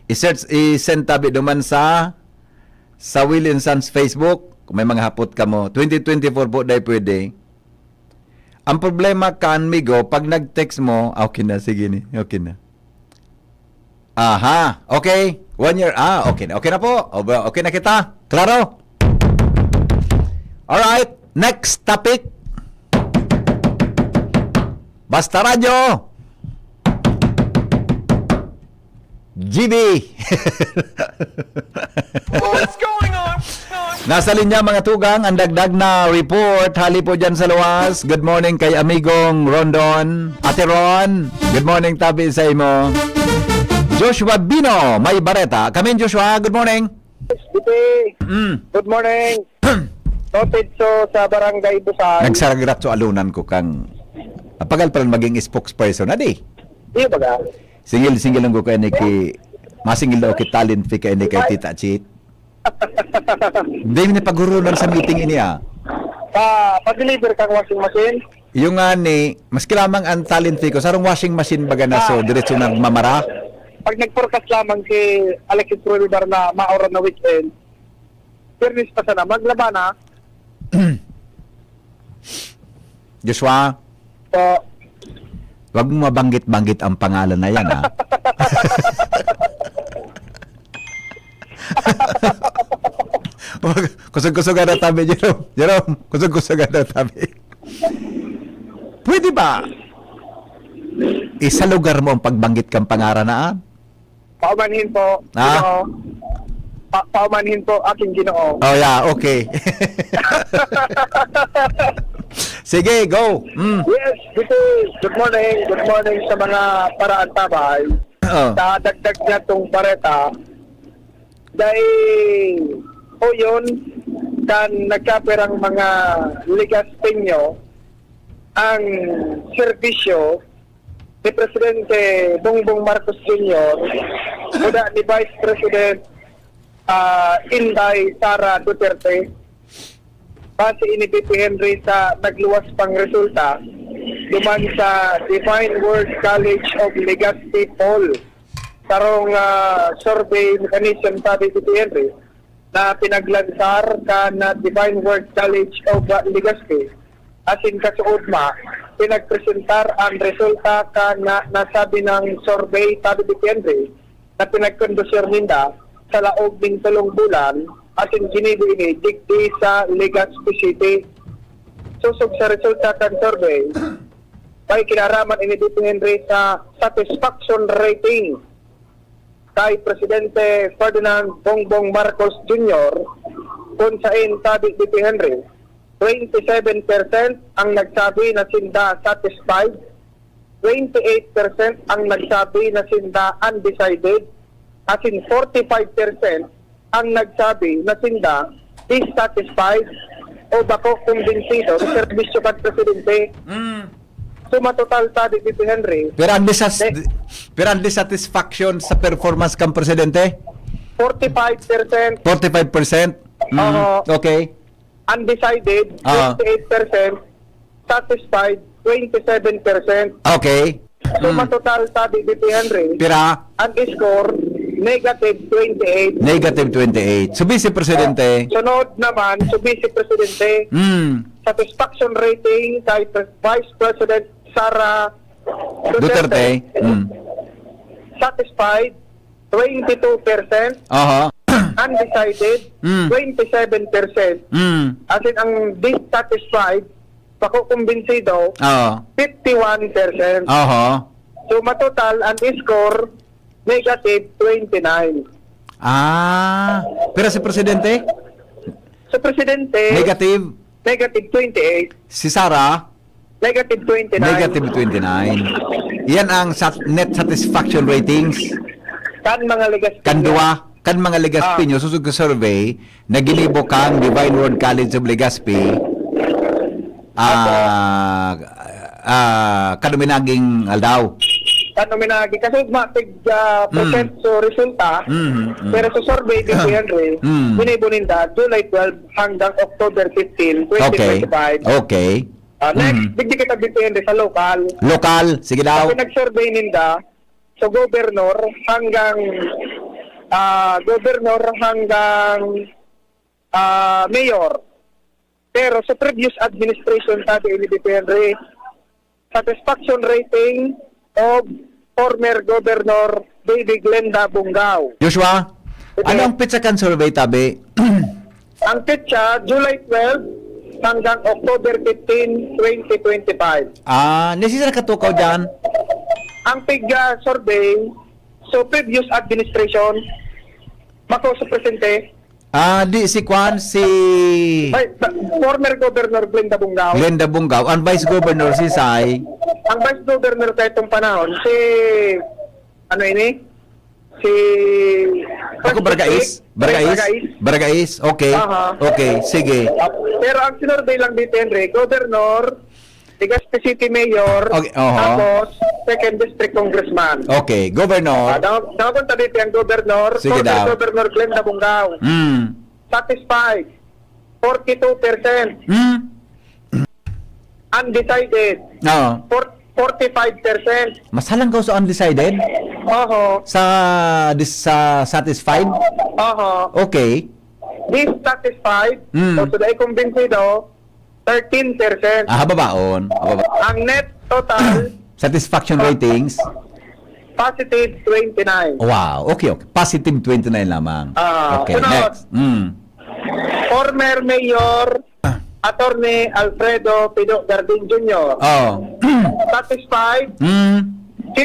[SPEAKER 2] I-search i-send tabi naman sa Will and Sons Facebook kung may mga hapot ka mo. 2024 po dahil pwede. Ang problema kan migo pag nag-text mo, okay na sige ni. Okay na. Aha, okay. 1 year. Okay na. Okay na po. Okay na kita. Klaro? Alright. Next topic. Basta Radyo. GB.
[SPEAKER 3] What's going on?
[SPEAKER 2] Nasa linya mga tugang, ang dagdag na report. Hali po dyan sa luwas. Good morning kay amigong Rondon. Ate Ron, good morning tabi sa imo. Joshua Bino, may bareta. Kamin Joshua, good morning.
[SPEAKER 6] Good morning. Noted so sa Barangay Busan.
[SPEAKER 2] Nagsaragrat so alunan ko kang apagal pa rin maging spokesperson na di.
[SPEAKER 6] Iya baga?
[SPEAKER 2] Singil lang ko kay ni ki masingil daw ki talent fee kay ni kay Tita Chit. Hindi ni pagurunan sa meeting ini
[SPEAKER 6] Pag-deliver kang washing machine?
[SPEAKER 2] Yung nga ni, maski lamang ang talent fee ko, sarong washing machine baga na so diretso na mamara.
[SPEAKER 6] Pag nag-forecast lamang si Alexis Ruibar na maoran na weekend, fairness pa sana, maglaba na.
[SPEAKER 2] Joshua,
[SPEAKER 6] So,
[SPEAKER 2] wag mo mabanggit-banggit ang pangalan na yan, ha? Kusog-kusog na tabi, Jerome. Jerome, kusog-kusog na tabi. Pwede ba? Isa lugar mo ang pagbanggit kang pangalan na,
[SPEAKER 6] paumanhin po, Ginoo. Paumanhin po aking Ginoo.
[SPEAKER 2] Oh, yeah, okay. Sige, go.
[SPEAKER 6] Yes, good morning sa mga paraan tabay.
[SPEAKER 2] Oh.
[SPEAKER 6] Sa dagdag niya itong bareta, dahil yun, kan nagkaperang mga ligaspenyo ang serbisyo ni Presidente Bongbong Marcos Jr. kuda ni Vice President Inday Sara Duterte. Base ini BP Henry sa nagluwas pang resulta duman sa Divine Word College of Legazpi poll sarong survey mechanism sa BP Henry na pinaglansar ka na Divine Word College of Legazpi asin kasuod ma pinagpresentar ang resulta ka na nasabi ng survey sa BP Henry na pinagkondusir ninda sa laog ng 3 bulan asin ginibo ini digdi sa Legazpi City. Susog sa resulta kan survey, may kinaraman ini dito Henry sa satisfaction rating kay Presidente Ferdinand Bongbong Marcos Jr. kung saan sabi dito Henry, 27% ang nagsabi na sinda satisfied, 28% ang nagsabi na sinda undecided, asin 45% ang nagsabi na sinda dissatisfied o bako kumbinsido sa serbisyo kan Presidente. Suma total sa dito Henry.
[SPEAKER 2] Pero ang dissatisfaction sa performance kang presidente?
[SPEAKER 6] 45%.
[SPEAKER 2] 45%? Okay.
[SPEAKER 6] Undecided, 28%. Satisfied, 27%.
[SPEAKER 2] Okay.
[SPEAKER 6] Suma total sa dito Henry.
[SPEAKER 2] Pira?
[SPEAKER 6] Ang score, negative 28.
[SPEAKER 2] Negative 28. So, Vice Presidente?
[SPEAKER 6] Sunod naman, so Vice Presidente, satisfaction rating kay Vice President Sara
[SPEAKER 2] Duterte.
[SPEAKER 6] Satisfied, 22%.
[SPEAKER 2] Oho.
[SPEAKER 6] Undecided,
[SPEAKER 2] Mm.
[SPEAKER 6] 27%. As in, ang dissatisfied, pakukumbinsido,
[SPEAKER 2] Oo.
[SPEAKER 6] 51%.
[SPEAKER 2] Oho.
[SPEAKER 6] So, matotal, ang score, negative 29.
[SPEAKER 2] Pero si Presidente,
[SPEAKER 6] So, Presidente,
[SPEAKER 2] negative.
[SPEAKER 6] negative 28.
[SPEAKER 2] Si Sara,
[SPEAKER 6] Negative 29.
[SPEAKER 2] negative 29. Yan ang net satisfaction ratings.
[SPEAKER 6] Kan mga ligas.
[SPEAKER 2] Kan mga Legazpi nyo, susug ka survey, na ginibo kang Divine Word College of Legazpi, kanuminaging aldaw.
[SPEAKER 6] Kan minagi. Kasi matig percent so resulta. Pero sa survey, Henry, binibuninda, July 12 hanggang October 15, 2025.
[SPEAKER 2] Okay.
[SPEAKER 6] Next, bigdi kita Henry sa local.
[SPEAKER 2] Lokal, sige daw.
[SPEAKER 6] Kasi nag-survey ninda, so governor hanggang mayor. Pero sa previous administration tabi ni Henry, satisfaction rating of former Governor Baby Glenda Bungao.
[SPEAKER 2] Joshua, ano ang pitsakan survey, tabi?
[SPEAKER 6] Ang petsa, July 12 hanggang October 15, 2025.
[SPEAKER 2] Nasisira katukaw dyan?
[SPEAKER 6] Ang PIGA survey, so previous administration, mako sa presente,
[SPEAKER 2] Di si Kwan, si
[SPEAKER 6] former Governor Glenda Bungao.
[SPEAKER 2] Glenda Bungao, ang Vice Governor si Sai.
[SPEAKER 6] Ang Vice Governor sa itong panahon, si, ano ini? Si...
[SPEAKER 2] Ako, Baragais? Baragais? Okay.
[SPEAKER 6] Aha.
[SPEAKER 2] Okay, sige.
[SPEAKER 6] Pero ang sinurvey lang dito, Henry, Governor, Legazpi City Mayor,
[SPEAKER 2] Okay, oho.
[SPEAKER 6] tapos Second District Congressman.
[SPEAKER 2] Okay, Governor.
[SPEAKER 6] Nakapunta dito yung Governor,
[SPEAKER 2] Sige
[SPEAKER 6] former
[SPEAKER 2] daw.
[SPEAKER 6] Governor Glenda Bungao. Satisfied, 42%. Undecided,
[SPEAKER 2] Oo.
[SPEAKER 6] 45%.
[SPEAKER 2] Masalang ka sa undecided?
[SPEAKER 6] Oho,
[SPEAKER 2] Sa satisfied?
[SPEAKER 6] oho.
[SPEAKER 2] Okay.
[SPEAKER 6] Dissatisfied, so dahil kumbinsido, 13%.
[SPEAKER 2] Babaon.
[SPEAKER 6] Ang net total,
[SPEAKER 2] Satisfaction ratings?
[SPEAKER 6] positive 29.
[SPEAKER 2] Wow. Okay. Positive 29 lamang. Okay,
[SPEAKER 6] sunod.
[SPEAKER 2] next.
[SPEAKER 6] Former Mayor, Attorney Alfredo Pido Gardin Jr.
[SPEAKER 2] Oh.
[SPEAKER 6] Satisfied, 50%.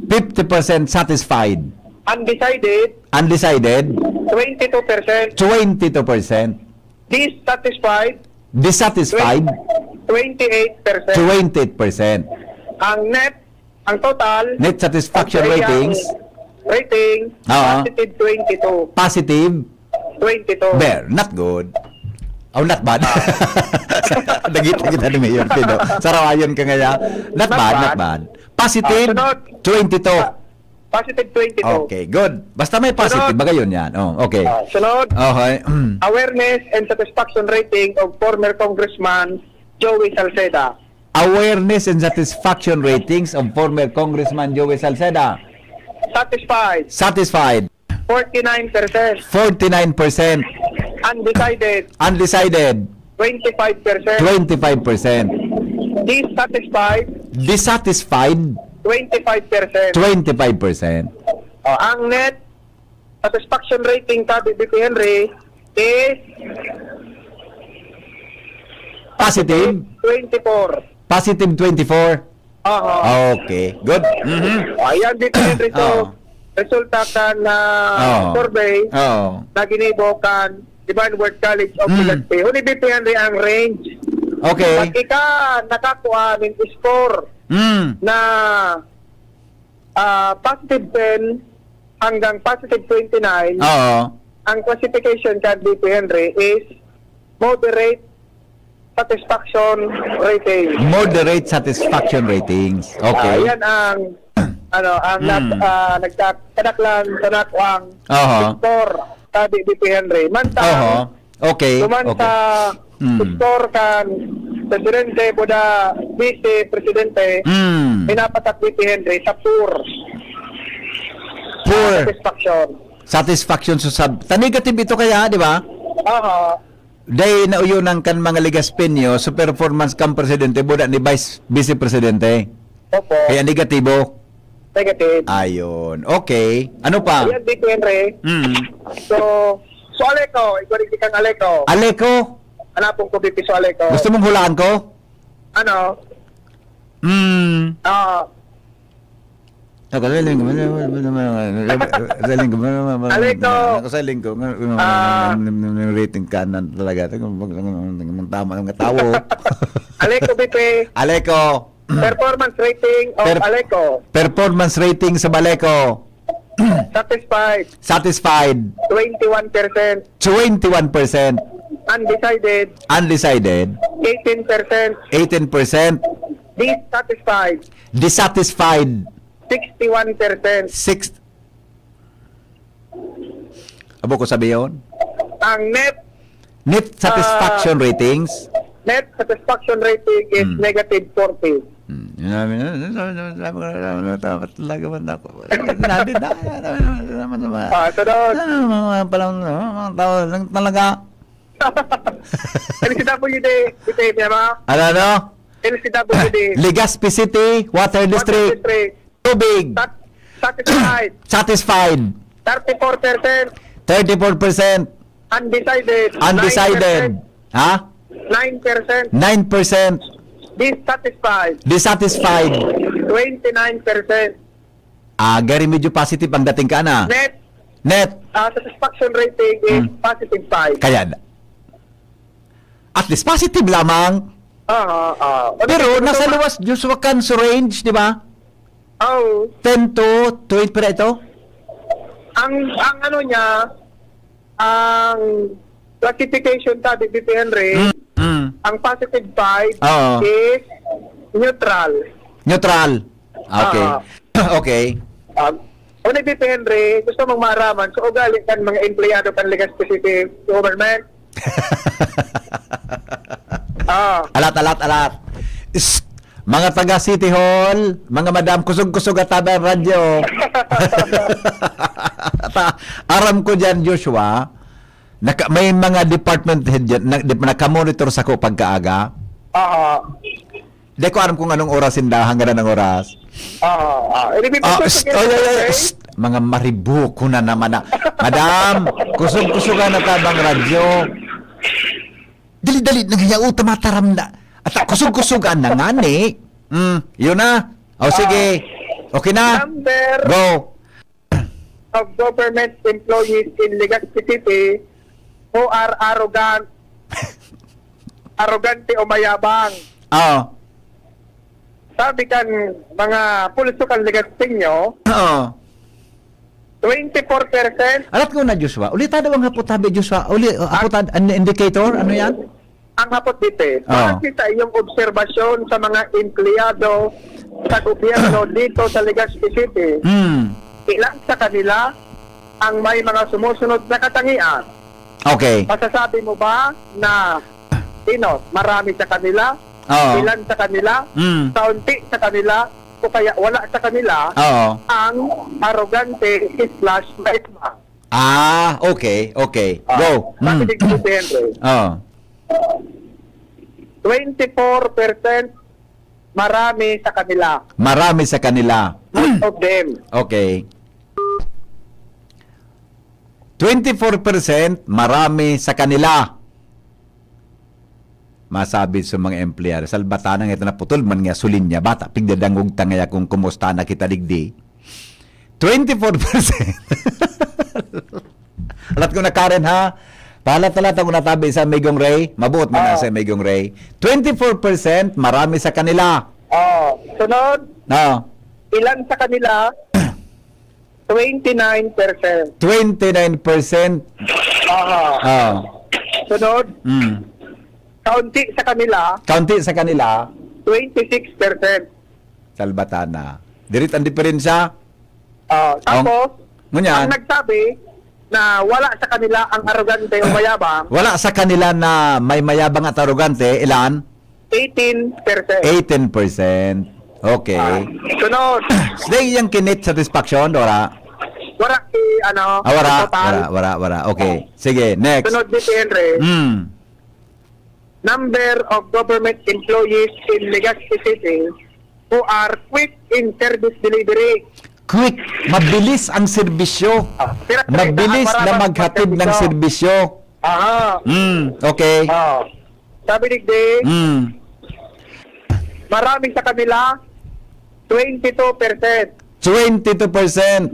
[SPEAKER 2] 50% satisfied.
[SPEAKER 6] Undecided,
[SPEAKER 2] Undecided?
[SPEAKER 6] 22%.
[SPEAKER 2] 22%.
[SPEAKER 6] Dissatisfied,
[SPEAKER 2] Dissatisfied?
[SPEAKER 6] 28%.
[SPEAKER 2] 28%.
[SPEAKER 6] Ang net, ang total,
[SPEAKER 2] Net satisfaction
[SPEAKER 6] ang
[SPEAKER 2] ratings?
[SPEAKER 6] rating, positive 22.
[SPEAKER 2] Positive?
[SPEAKER 6] 22.
[SPEAKER 2] Bear. Not good. Oh, not bad. Nagita kita ni Mayor Pino. Sarawayon ka nga. Not bad. Positive?
[SPEAKER 6] Sunod.
[SPEAKER 2] 22.
[SPEAKER 6] Positive 22.
[SPEAKER 2] Okay, good. Basta may positive,
[SPEAKER 6] Sunod.
[SPEAKER 2] baga yun yan. Oh, okay.
[SPEAKER 6] Sunod,
[SPEAKER 2] Okay.
[SPEAKER 6] awareness and satisfaction rating of former Congressman Joey Salceda.
[SPEAKER 2] Awareness and satisfaction ratings of former Congressman Joey Salceda.
[SPEAKER 6] Satisfied,
[SPEAKER 2] Satisfied,
[SPEAKER 6] 49%.
[SPEAKER 2] 49%.
[SPEAKER 6] Undecided,
[SPEAKER 2] Undecided,
[SPEAKER 6] 25%.
[SPEAKER 2] 25%.
[SPEAKER 6] Dissatisfied,
[SPEAKER 2] Dissatisfied,
[SPEAKER 6] 25%.
[SPEAKER 2] 25%.
[SPEAKER 6] Ang net satisfaction rating tabi BP Henry is
[SPEAKER 2] Positive,
[SPEAKER 6] 24.
[SPEAKER 2] positive 24. Okay, good.
[SPEAKER 6] Ayan BP Henry. So,
[SPEAKER 2] Oo.
[SPEAKER 6] resulta ka na
[SPEAKER 2] Oo.
[SPEAKER 6] survey
[SPEAKER 2] Oh.
[SPEAKER 6] na ginibo kan Divine Word College of Legazpi. Huni BP Henry ang range.
[SPEAKER 2] Okay.
[SPEAKER 6] Pag ika nakakuha ng score na positive 10 hanggang positive 29,
[SPEAKER 2] Oo.
[SPEAKER 6] ang classification card BP Henry is moderate satisfaction rating.
[SPEAKER 2] Moderate satisfaction ratings. Okay.
[SPEAKER 6] Yan ang nagkadaklan sa nakuang
[SPEAKER 2] Oho.
[SPEAKER 6] score sabi BP Henry.
[SPEAKER 2] Oho.
[SPEAKER 6] Mantang,
[SPEAKER 2] Okay.
[SPEAKER 6] duman
[SPEAKER 2] Okay.
[SPEAKER 6] sa score kan Presidente Buda Vice Presidente, pinapatak BP Henry sa poor
[SPEAKER 2] Poor
[SPEAKER 6] satisfaction.
[SPEAKER 2] satisfaction sa negative ito kaya, di ba?
[SPEAKER 6] Aha.
[SPEAKER 2] Dahil nauyo ng kan mga Legaspinyo sa performance kan presidente buda ni Vice Presidente.
[SPEAKER 6] Opo.
[SPEAKER 2] Kaya negatibo.
[SPEAKER 6] Negative.
[SPEAKER 2] Ayun. Okay. Ano pa?
[SPEAKER 6] Ayan, BP Henry. So Aleko, ikaw rin kang Aleko.
[SPEAKER 2] Aleko,
[SPEAKER 6] Hanapon ko BP so Aleko.
[SPEAKER 2] gusto mong hulaan ko?
[SPEAKER 6] Ano?
[SPEAKER 2] Ako saling ko.
[SPEAKER 6] Aleko.
[SPEAKER 2] Ako saling ko. Rating kanan talaga. Tama ng tao.
[SPEAKER 6] Aleko BP.
[SPEAKER 2] Aleko.
[SPEAKER 6] Performance rating of Aleko.
[SPEAKER 2] Performance rating sa Baleko.
[SPEAKER 6] Satisfied.
[SPEAKER 2] Satisfied.
[SPEAKER 6] 21%.
[SPEAKER 2] 21%.
[SPEAKER 6] Undecided.
[SPEAKER 2] Undecided.
[SPEAKER 6] 18%.
[SPEAKER 2] 18%.
[SPEAKER 6] Dissatisfied.
[SPEAKER 2] Dissatisfied.
[SPEAKER 6] 61%.
[SPEAKER 2] 6. Abo ko sabi yun?
[SPEAKER 6] Ang net
[SPEAKER 2] Satisfaction ratings.
[SPEAKER 6] satisfaction rating is negative 40.
[SPEAKER 2] Yun namin, dapat talaga man ako. Natin na.
[SPEAKER 6] Sunod.
[SPEAKER 2] Palang mga tao lang talaga.
[SPEAKER 6] LCWD. Ito yung
[SPEAKER 2] Ano?
[SPEAKER 6] LCWD.
[SPEAKER 2] Legazpi City, Water District, tubig,
[SPEAKER 6] Satisfied.
[SPEAKER 2] satisfied,
[SPEAKER 6] 34%.
[SPEAKER 2] 34%,
[SPEAKER 6] Undecided.
[SPEAKER 2] undecided,
[SPEAKER 6] 9%.
[SPEAKER 2] 9%,
[SPEAKER 6] Dissatisfied.
[SPEAKER 2] dissatisfied.
[SPEAKER 6] 29%.
[SPEAKER 2] Gary, medyo positive ang dating ka na. Net,
[SPEAKER 6] Satisfaction rating is positive 5.
[SPEAKER 2] kaya at least positive lamang. Pero nasa luwas Joshua Canso range, di ba? 10 to 20 pa na ito?
[SPEAKER 6] Ang ano niya, ang classification sa BP Henry, ang positive 5
[SPEAKER 2] Oo.
[SPEAKER 6] is neutral.
[SPEAKER 2] Neutral. Okay. Okay.
[SPEAKER 6] Una BP Henry, gusto mong maraman, so ugali kan mga empleyado kan Legazpi City government.
[SPEAKER 2] Alat. Mga taga City Hall, mga madam, kusog-kusog at tabi ang radyo. Aram ko dyan, Joshua, may mga department head dyan, nakamonitor sa ko pagkaaga. Hindi ko alam kung anong oras hindi hanggang ng oras. Mga maribu ko na naman na. Madam, kusog-kusogan na tabang radyo. Dali-dali, nangyayauta mataram na. At kusog-kusogan na nga ni. Yun na. Sige. Okay na.
[SPEAKER 6] Number
[SPEAKER 2] Go.
[SPEAKER 6] of government employees in Legazpi City who are arrogante o mayabang. Sabi kan mga pulso kan Legazpi nyo, 24%.
[SPEAKER 2] Alat ko na, Joshua. Ulitan daw ang hapot-habi, Joshua. Hapotan, an indicator? Ano yan?
[SPEAKER 6] Ang hapot dito, base sa iyong obserbasyon sa mga empleyado sa gobyerno dito sa Legazpi City, ilan sa kanila ang may mga sumusunod na katangian?
[SPEAKER 2] Okay.
[SPEAKER 6] Masasabi mo ba na marami sa kanila? Ilan sa kanila? Kaunti sa kanila? O kaya wala sa kanila? Ang arrogante / maitma.
[SPEAKER 2] Okay. Go.
[SPEAKER 6] Sabi ni Henry, 24% marami sa kanila.
[SPEAKER 2] Marami sa kanila.
[SPEAKER 6] Most of them.
[SPEAKER 2] Okay. 24% marami sa kanila. Masabi sa mga empleyado. Salbata na ito na putol man nga sulin niya. Bata, pigdadangog tangaya kung kumusta na kita digdi. 24%. Alat ko na Karen ha. Palat-talata ko natabi sa Megong Ray. Mabuot mo na sa Megong Ray. 24% marami sa kanila.
[SPEAKER 6] Sunod, ilan sa kanila? 29%.
[SPEAKER 2] 29%.
[SPEAKER 6] Sunod, kaunti sa kanila?
[SPEAKER 2] Kaunti sa kanila.
[SPEAKER 6] 26%.
[SPEAKER 2] Salbatana. Dirit ang diferensya.
[SPEAKER 6] Tapos,
[SPEAKER 2] Ngunyan,
[SPEAKER 6] ang nagsabi na wala sa kanila ang arrogante o mayabang,
[SPEAKER 2] wala sa kanila na may mayabang at arrogante, ilan?
[SPEAKER 6] 18%.
[SPEAKER 2] 18%. Okay.
[SPEAKER 6] Sunod,
[SPEAKER 2] Stay yung kinit satisfaction, Dora.
[SPEAKER 6] wala total.
[SPEAKER 2] Wala. Okay. Sige, next.
[SPEAKER 6] Sunod dito, Henry. Number of government employees in Legazpi City who are quick in service delivery.
[SPEAKER 2] Quick, mabilis ang serbisyo. Mabilis na maghatid ng serbisyo.
[SPEAKER 6] Aha.
[SPEAKER 2] Okay.
[SPEAKER 6] Sabi ni Digdig, maraming sa kanila, 22%.
[SPEAKER 2] 22%.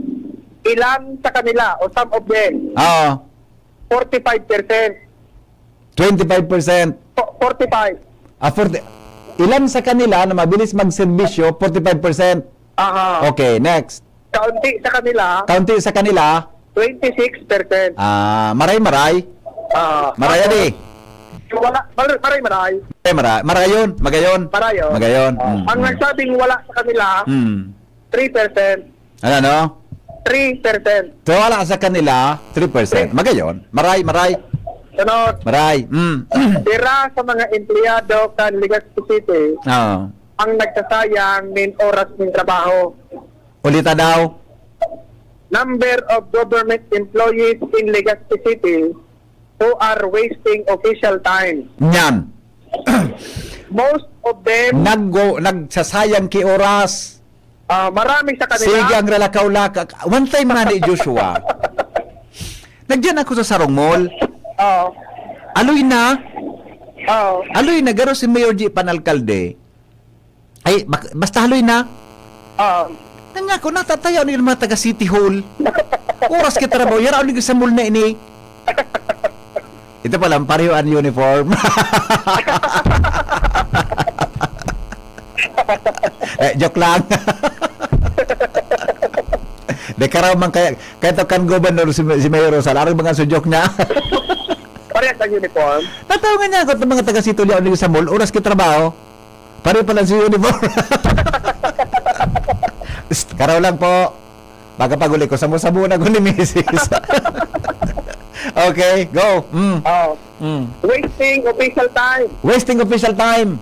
[SPEAKER 6] Ilan sa kanila, o some of them,
[SPEAKER 2] Oo.
[SPEAKER 6] 45%.
[SPEAKER 2] 25%.
[SPEAKER 6] 45.
[SPEAKER 2] 40. Ilan sa kanila na mabilis magserbisyo? 45%.
[SPEAKER 6] Aha.
[SPEAKER 2] Okay, next.
[SPEAKER 6] Kaunti sa kanila,
[SPEAKER 2] Kaunti sa kanila,
[SPEAKER 6] 26%.
[SPEAKER 2] maray-maray. Maraya di.
[SPEAKER 6] Wala, maray.
[SPEAKER 2] Marayon. Magayon.
[SPEAKER 6] Marayon.
[SPEAKER 2] Magayon.
[SPEAKER 6] Ang nagsabing wala sa kanila, 3%.
[SPEAKER 2] Ano?
[SPEAKER 6] 3%.
[SPEAKER 2] So, wala sa kanila, 3%. Magayon. Maray.
[SPEAKER 6] Sunod,
[SPEAKER 2] Maray.
[SPEAKER 6] tira sa mga empleyado kan Legazpi City
[SPEAKER 2] Oo.
[SPEAKER 6] ang nagsasayang ng oras ng trabaho.
[SPEAKER 2] Ulita daw.
[SPEAKER 6] Number of government employees in Legazpi City who are wasting official time.
[SPEAKER 2] Nyan.
[SPEAKER 6] Most of them,
[SPEAKER 2] Nagsasayang ki oras.
[SPEAKER 6] marami sa kanila,
[SPEAKER 2] Sige ang relakaw-laka. One time nga ni Joshua. Nagyan ako sa Sarong Mall. Aloy na. Aloy na. Garo si Mayor G. Panalkalde. Ay, basta aloy na. Nga ko, natatayaw nila mga taga City Hall. Oras kita na ba? Yara ulit sa mall na ini. Ito pala, pareho ang uniform. Joke lang. Dekaraw man kaya ito kan gobernador si Mayor Rosal. Arang mga sudyok na.
[SPEAKER 6] parehas ang uniform.
[SPEAKER 2] Tatawangan niya ako itong mga taga City Hall ulit sa mall. Oras kita trabaho. Pareho pala si uniform. Karaw lang po. Baga paguli ko, samu-samu na ko ni Mrs. Okay, go.
[SPEAKER 6] Wasting official time.
[SPEAKER 2] Wasting official time.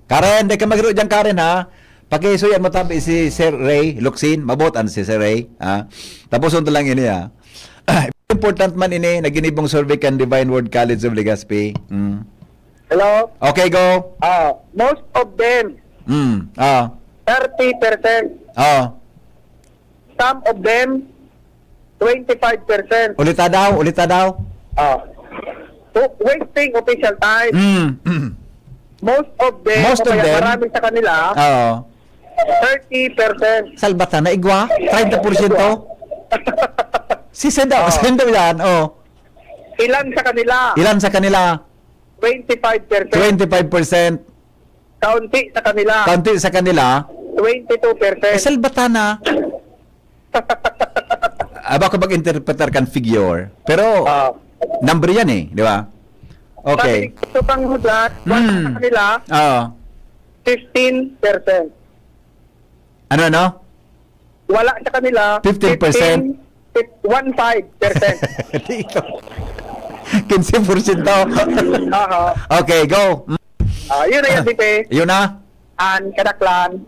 [SPEAKER 2] Karen, di ka magro dyan, Karen, ha? Pakisuyan mo tabi si Sir Ray Luxin. Mabutan si Sir Ray. Tapos unto lang ini, ha? Important man ini, naginibong survey kan Divine Word College of Legazpi.
[SPEAKER 6] Hello?
[SPEAKER 2] Okay, go.
[SPEAKER 6] Most of them, 30%. Some of them, 25%.
[SPEAKER 2] Ulita daw.
[SPEAKER 6] Wasting official time. Most of them,
[SPEAKER 2] Most of
[SPEAKER 6] kaya
[SPEAKER 2] them?
[SPEAKER 6] marami sa kanila, 30%.
[SPEAKER 2] Salbata na igwa, 30%. Si Senda, Senda yan,
[SPEAKER 6] Ilan sa kanila?
[SPEAKER 2] Ilan sa kanila?
[SPEAKER 6] 25%.
[SPEAKER 2] 25%.
[SPEAKER 6] Kaunti sa kanila,
[SPEAKER 2] Kaunti sa kanila,
[SPEAKER 6] 22%.
[SPEAKER 2] salbata na. Baka mag-interpreter kan figure. Pero, number yan eh, di ba? Okay.
[SPEAKER 6] Sabi pang hudlat, wala sa kanila, 15%.
[SPEAKER 2] Ano?
[SPEAKER 6] Wala sa kanila,
[SPEAKER 2] 15%.
[SPEAKER 6] 15%.
[SPEAKER 2] Dito. 15%. Okay, go.
[SPEAKER 6] Yun na yan, Dipe.
[SPEAKER 2] Yun na.
[SPEAKER 6] An Kadaklan.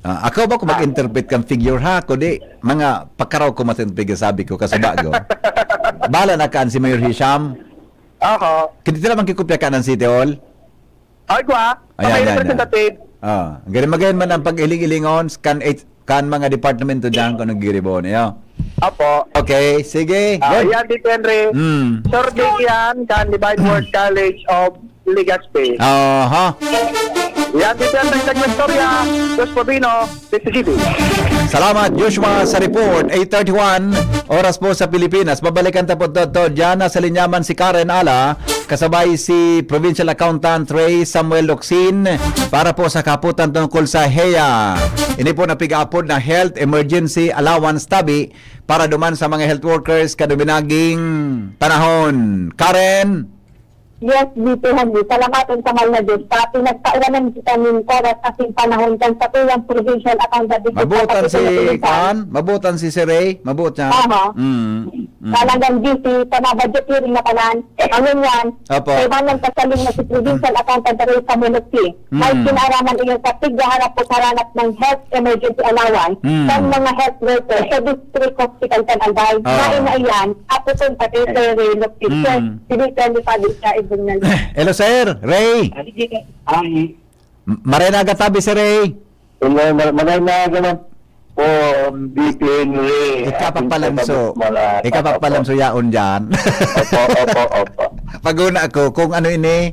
[SPEAKER 2] Ako ba kung mag-interpret kang figure ha? Kundi, mga pakaraw ko matinpig sabi ko kasabago. Bala na kaan si Mayor Hisham. Kiti naman kikupya ka ng City Hall.
[SPEAKER 6] Ay, kwa. May representative.
[SPEAKER 2] Galing man ang pag-iling-ilingon kan mga departamento dyan kung nag-giribon.
[SPEAKER 6] Apo.
[SPEAKER 2] Okay, sige.
[SPEAKER 6] Yan, Dipe Henry. Survey yan kan Divine Word College of Legazpi. Yan, Dipe Henry. Nag-istorya. Dos Pabino, PCGB.
[SPEAKER 2] Salamat, Joshua, sa report. 8:31, oras po sa Pilipinas. Babalikan tapo to. Diyan na sa linyaman si Karen Ala, kasabay si Provincial Accountant Ray Samuel Luxin para po sa kaputan tungkol sa HEA. Ini po napig-apod na Health Emergency Allowance Tabi para duman sa mga health workers kadubinaging panahon. Karen?
[SPEAKER 5] Yes, dito Henry. Salamat sa mahal na Diyos. Sa pinagkairanan kita ng oras kasing panahon kan sa tuyang provincial accountability.
[SPEAKER 2] Mabutan si Kan? Mabutan si Sir Ray? Mabutan.
[SPEAKER 5] Tama. Talagang busy sa mga budget hearing na kanan. Ano yan?
[SPEAKER 2] Opo.
[SPEAKER 5] Kay Manang Kasaling na si Provincial Accountant Ray Samunoki. May kinaraman iyong sa tiglaharap po haranap ng health emergency allowance sa mga health workers sa district hospital kan Albay. Nain na iyan, at ito yung pati sa Ray Lopez. Sinita ni Padre siya ibunal.
[SPEAKER 2] Hello, sir. Ray. Marena tabi si Ray.
[SPEAKER 6] Manay na gano'n po, BPN Ray.
[SPEAKER 2] Ikapapalamso. Ikapapalamso yaon dyan.
[SPEAKER 6] Opo.
[SPEAKER 2] Paguna ako kung ano ini.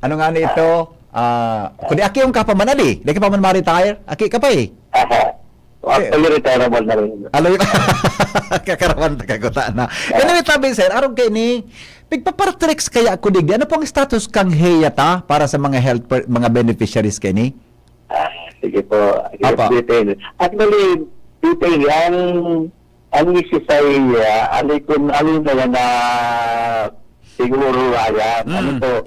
[SPEAKER 2] Ano nga ni ito? Kundi aki yung kapamanali. Di ka pa man ma-retire. Aki ka pa eh.
[SPEAKER 6] Actually, retireable na rin.
[SPEAKER 2] Alo yung kakarawan na kaguta na. Anyway, tabi sir, arong kayo ni pigpapartrex kaya ako digdi. Ano pong status kang heyata para sa mga mga beneficiaries kayo ni?
[SPEAKER 6] Sige po.
[SPEAKER 2] Apa.
[SPEAKER 6] Detail. Actually, detail yan. Ang isi sa iya, alikon na yan na siguro ayan. Ano po?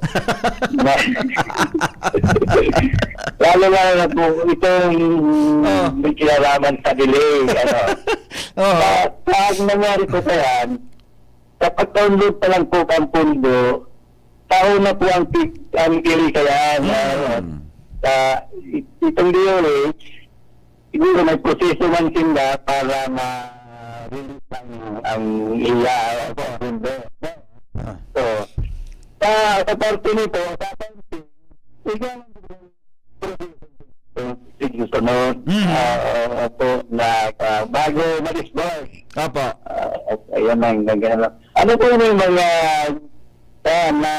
[SPEAKER 6] Lalo na po, itong may kinalaman sa delay. Ano. Pag nangyari po sa yan, kapag download pa lang po ang pundo, tao na po ang pili kaya. Itong DOH, siguro may proseso man sila para ma-release ang iya o pundo. So, sa parte nito, sunod po na bago ma-disburse.
[SPEAKER 2] Opo.
[SPEAKER 6] Ayan ang gagawin. Ano po yung mga na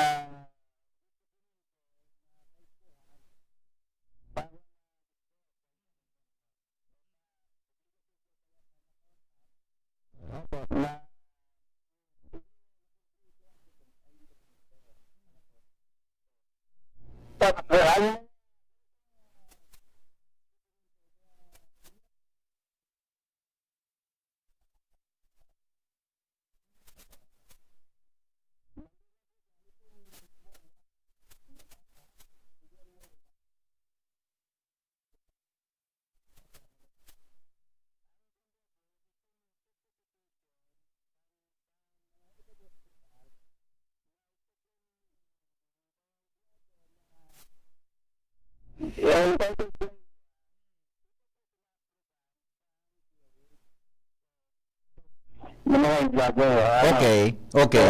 [SPEAKER 2] Okay.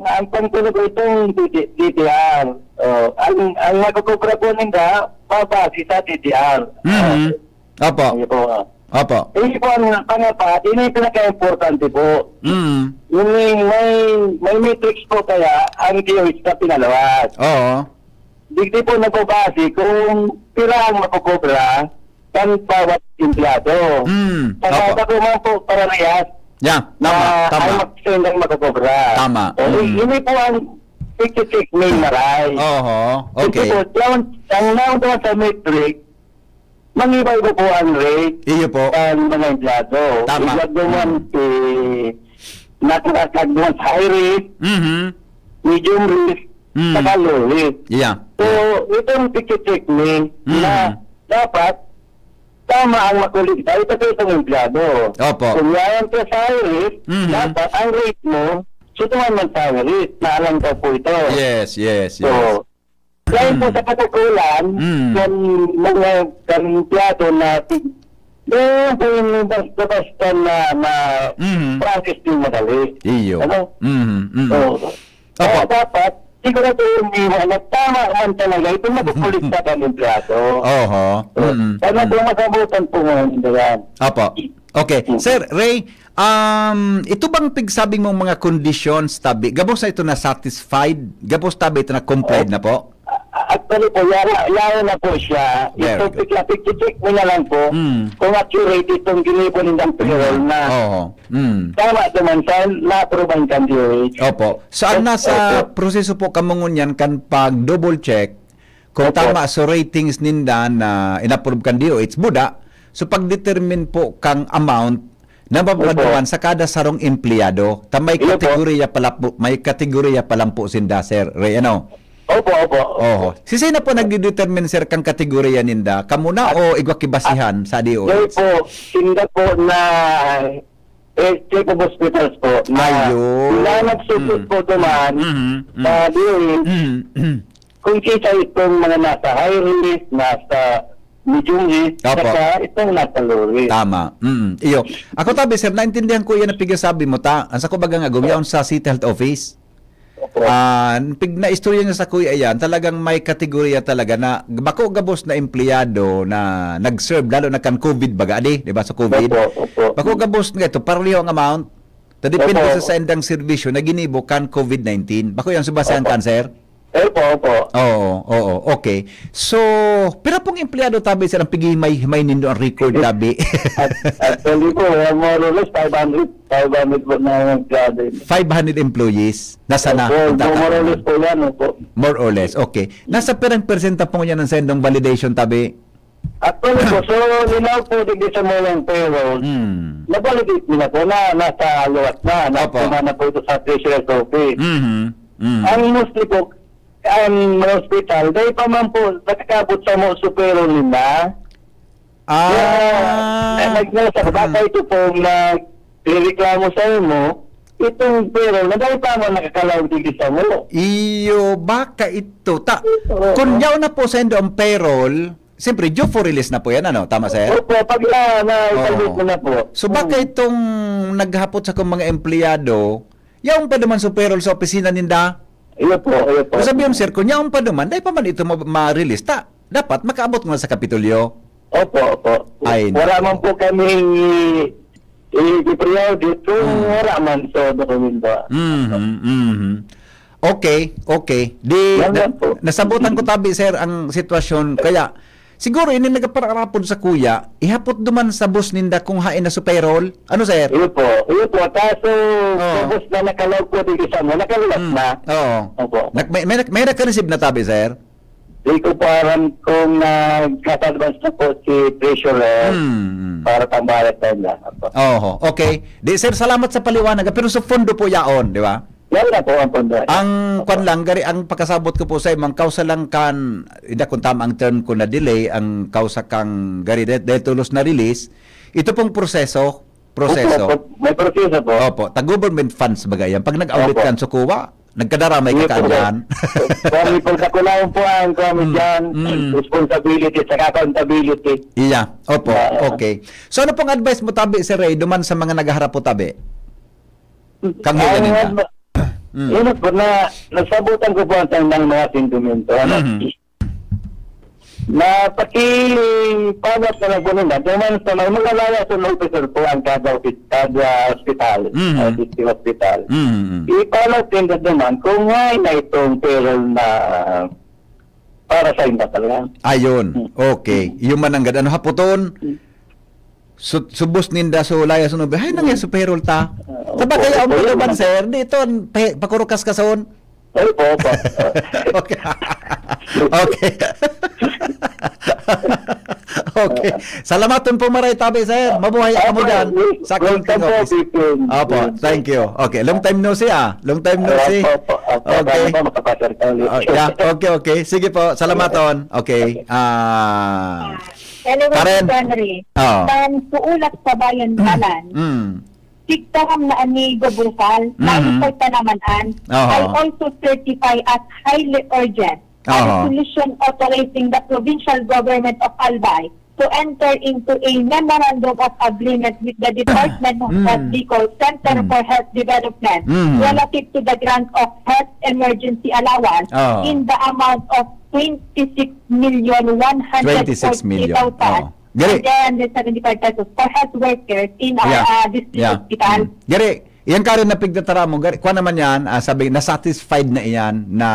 [SPEAKER 6] Ang pangtulo ko itong DTR. Ang magkukupra po nila, babasi sa DTR.
[SPEAKER 2] Opo.
[SPEAKER 6] Ano po?
[SPEAKER 2] Opo.
[SPEAKER 6] Hindi po ang pangapat, yun yung pinaka-importante po. Yung may matrix po kaya ang DOH na pinalawat.
[SPEAKER 2] Oo.
[SPEAKER 6] Digdi po nagbabasi kung pila ang makukupra kan bawat empleyado. Pagkata po mga po parehas
[SPEAKER 2] Yeah,
[SPEAKER 6] ay
[SPEAKER 2] tama.
[SPEAKER 6] mag-send ang makukupra.
[SPEAKER 2] Tama.
[SPEAKER 6] Hindi po ang picture-check main maray.
[SPEAKER 2] Oo. Okay.
[SPEAKER 6] Ito po, ang naon naman sa matrix, mangiba-iba po ang rate
[SPEAKER 2] Iyo po.
[SPEAKER 6] ng mga empleyado.
[SPEAKER 2] Tama.
[SPEAKER 6] Ilag naman nakakag naman sa high risk, medium risk, saka low risk.
[SPEAKER 2] Yeah.
[SPEAKER 6] So, itong picture-check main na dapat tama ang makuligta, ito po itong empleyado.
[SPEAKER 2] Opo.
[SPEAKER 6] Kung yan ka sa high risk, dapat ang rate mo, sutuman man sa high risk, naalam ko po ito.
[SPEAKER 2] Yes.
[SPEAKER 6] So, dahil po sa katukulan, yung mga empleyado na doon po yung basta na process din madali.
[SPEAKER 2] Iyo.
[SPEAKER 6] Ano?
[SPEAKER 2] Opo.
[SPEAKER 6] Kaya dapat, sigurado yung na tama man talaga, ito makukuligta ang empleyado.
[SPEAKER 2] Oho.
[SPEAKER 6] Sana po masabutan po ngayon yan.
[SPEAKER 2] Opo. Okay. Sir Ray, ito bang pigsabing mong mga conditions tabi? Gabos na ito na satisfied? Gabos tabi ito na complied na po?
[SPEAKER 6] Actually po, yara na po siya.
[SPEAKER 2] Very
[SPEAKER 6] Ito,
[SPEAKER 2] good.
[SPEAKER 6] picture-check mo na lang po kung accurate itong ginibon ng payroll na
[SPEAKER 2] Oo.
[SPEAKER 6] tama naman sa na-approve ang DOH.
[SPEAKER 2] Opo. Saan na sa proseso po kamungon yan kan pag double check kung
[SPEAKER 6] Opo.
[SPEAKER 2] tama sa ratings ninda na inapprove kan DOH buda, so pag-determine po kang amount na babadawan sa kada sarong empleyado, may
[SPEAKER 6] Iyo po.
[SPEAKER 2] kategorya pala po, may kategorya pa lang po sinda, Sir Ray, ano?
[SPEAKER 6] Opo.
[SPEAKER 2] Oho. Si sino po nagde-determine, sir, kang kategorya ninda? Kamuna o igwakibasihan sa
[SPEAKER 6] Dahil
[SPEAKER 2] DOH?
[SPEAKER 6] po, hindi po na
[SPEAKER 7] Chief of Hospitals po. Na
[SPEAKER 2] Ayun.
[SPEAKER 7] sila nagsupot po naman sa DOH kung kita itong mga nasa high risk, nasa medium risk,
[SPEAKER 2] Opo.
[SPEAKER 7] saka itong nasa low risk.
[SPEAKER 2] Tama. Iyo. Ako tabi sir, naintindihan ko yan ang pigasabi mo ta. Ang sa ko baga nga gumiyaon sa City Health Office.
[SPEAKER 7] Opo.
[SPEAKER 2] Pig na istorya niya sa kuya yan, talagang may kategorya talaga na bako gabos na empleyado na nag-serve lalo na kan COVID baga di ba sa COVID.
[SPEAKER 7] Opo.
[SPEAKER 2] Bako gabos nga ito parliho ang amount. Depende
[SPEAKER 7] Opo.
[SPEAKER 2] sa endang serbisyo na ginibo kan COVID-19. Bako yan subasayan
[SPEAKER 7] Opo.
[SPEAKER 2] cancer.
[SPEAKER 7] Opo.
[SPEAKER 2] Oo, okay. So, pero pong empleyado tabi sir ang pigi may nindo ang record tabi.
[SPEAKER 7] Actually po, more or less 500 po na nag-graduate.
[SPEAKER 2] 500 employees. Nasa na?
[SPEAKER 7] Opo,
[SPEAKER 2] ang
[SPEAKER 7] more or less
[SPEAKER 2] tatakbo?
[SPEAKER 7] po yan. Opo.
[SPEAKER 2] More or less, okay. Nasa perang persenta po yan ng sendong validation tabi?
[SPEAKER 7] Actually po, so linaw po din sa mga payroll. Nabalidate nila po na nasa luwas na.
[SPEAKER 2] Opo.
[SPEAKER 7] Nasa na po ito sa Treasurer's Office.
[SPEAKER 2] Mm-hmm.
[SPEAKER 7] Ang mostly po, ang hospital, dahil pa man po, nakakabot sa mga supero nila. Nagnasa, baka ito po nag-reklamo sa mo, itong payroll, na dahil pa man nakakalaw din sa mo.
[SPEAKER 2] Iyo, baka ito. Kung yaw na po sendo ang payroll, siyempre, due for release na po yan, ano? Tama, sir?
[SPEAKER 7] Opo, pag na-isalbit mo na po.
[SPEAKER 2] So, baka itong naghapot sa kong mga empleyado, yaw pa naman sa payroll sa opisina ninda?
[SPEAKER 7] Iyo po.
[SPEAKER 2] So, sabihin, sir, kung yaw pa naman, dahil pa man ito ma-release, dapat makaabot mo na sa Kapitolyo.
[SPEAKER 7] Opo.
[SPEAKER 2] Ay,
[SPEAKER 7] Wala man po kami i-prior dito, wala man sa dokumento.
[SPEAKER 2] Okay.
[SPEAKER 7] Yan po.
[SPEAKER 2] Nasabutan ko tabi, sir, ang sitwasyon. Kaya, siguro, ini nagpararapon sa kuya, ihapot duman sa bus ninda kung hain na sa payroll. Ano, sir?
[SPEAKER 7] Iyo po. Kaso, tapos na nakalaw po dito sa mo, nakalulas na.
[SPEAKER 2] Oo.
[SPEAKER 7] Opo.
[SPEAKER 2] May naka-receive na tabi, sir?
[SPEAKER 7] Di ko po alam kung nag-advance na po si Treasurer para pambayad tayo na. Opo.
[SPEAKER 2] Okay. Di, sir, salamat sa paliwanag. Pero sa fondo po yaon, di ba?
[SPEAKER 7] Yan na po ang pondo.
[SPEAKER 2] Ang kwan lang, gari, ang pagkasabot ko po sa imang kausa lang kan, ida kung tama ang term ko na delay, ang kausa kang gari, dahil tulos na release, ito pong proseso.
[SPEAKER 7] Opo, may proseso po.
[SPEAKER 2] Opo, government funds bagay yan. Pag nag-audit
[SPEAKER 7] Opo.
[SPEAKER 2] kan sukuwa, nagkadaramay ka kanyan.
[SPEAKER 7] Kami po sa kulang po ang kami dyan, responsibility sa accountability.
[SPEAKER 2] Iya, opo, okay. So ano pong advice mo tabi, Sir Ray, duman sa mga naghaharap po tabi? Kang hilanin ka.
[SPEAKER 7] Yun po na nasabutan ko po ang ng mga sindumento. Na pakipangat na nagbunin na, naman sa may mga laya sa officer po ang kada hospital, district hospital. Ipangat din naman kung ngay na itong payroll na para sa inyo talaga.
[SPEAKER 2] Ayun, okay. Yung mananggad, ano haputon? Subos ninda so laya sunod. Hay nang sa payroll ta. Taba kaya ang naman, sir, dito pakurukas kason.
[SPEAKER 7] Opo.
[SPEAKER 2] Okay. Okay. Salamaton po maray tabi, sir. Mabuhay ka mo dyan sa accounting office. Opo, thank you. Okay, long time no see Long time no see. Okay. Okay. Sige po, salamaton. Okay.
[SPEAKER 5] Anyway,
[SPEAKER 2] Karen.
[SPEAKER 5] Henry,
[SPEAKER 2] Oo.
[SPEAKER 5] suulat sa bayan balan, Tiktaram na ani Gobusal, na-report na naman
[SPEAKER 2] Oo.
[SPEAKER 5] I also certify as highly urgent a
[SPEAKER 2] Oo.
[SPEAKER 5] resolution authorizing the provincial government of Albay to enter into a memorandum of agreement with the Department of Health Bicol Center for Health Development relative to the grant of health emergency allowance
[SPEAKER 2] Oo.
[SPEAKER 5] in the amount of 26,140,000
[SPEAKER 2] Gari.
[SPEAKER 5] and then 175 pesos for health workers in our district hospital.
[SPEAKER 2] Gari, yan ka rin napigdatara mo. Gari, kuha naman yan, sabi, na-satisfied na iyan, na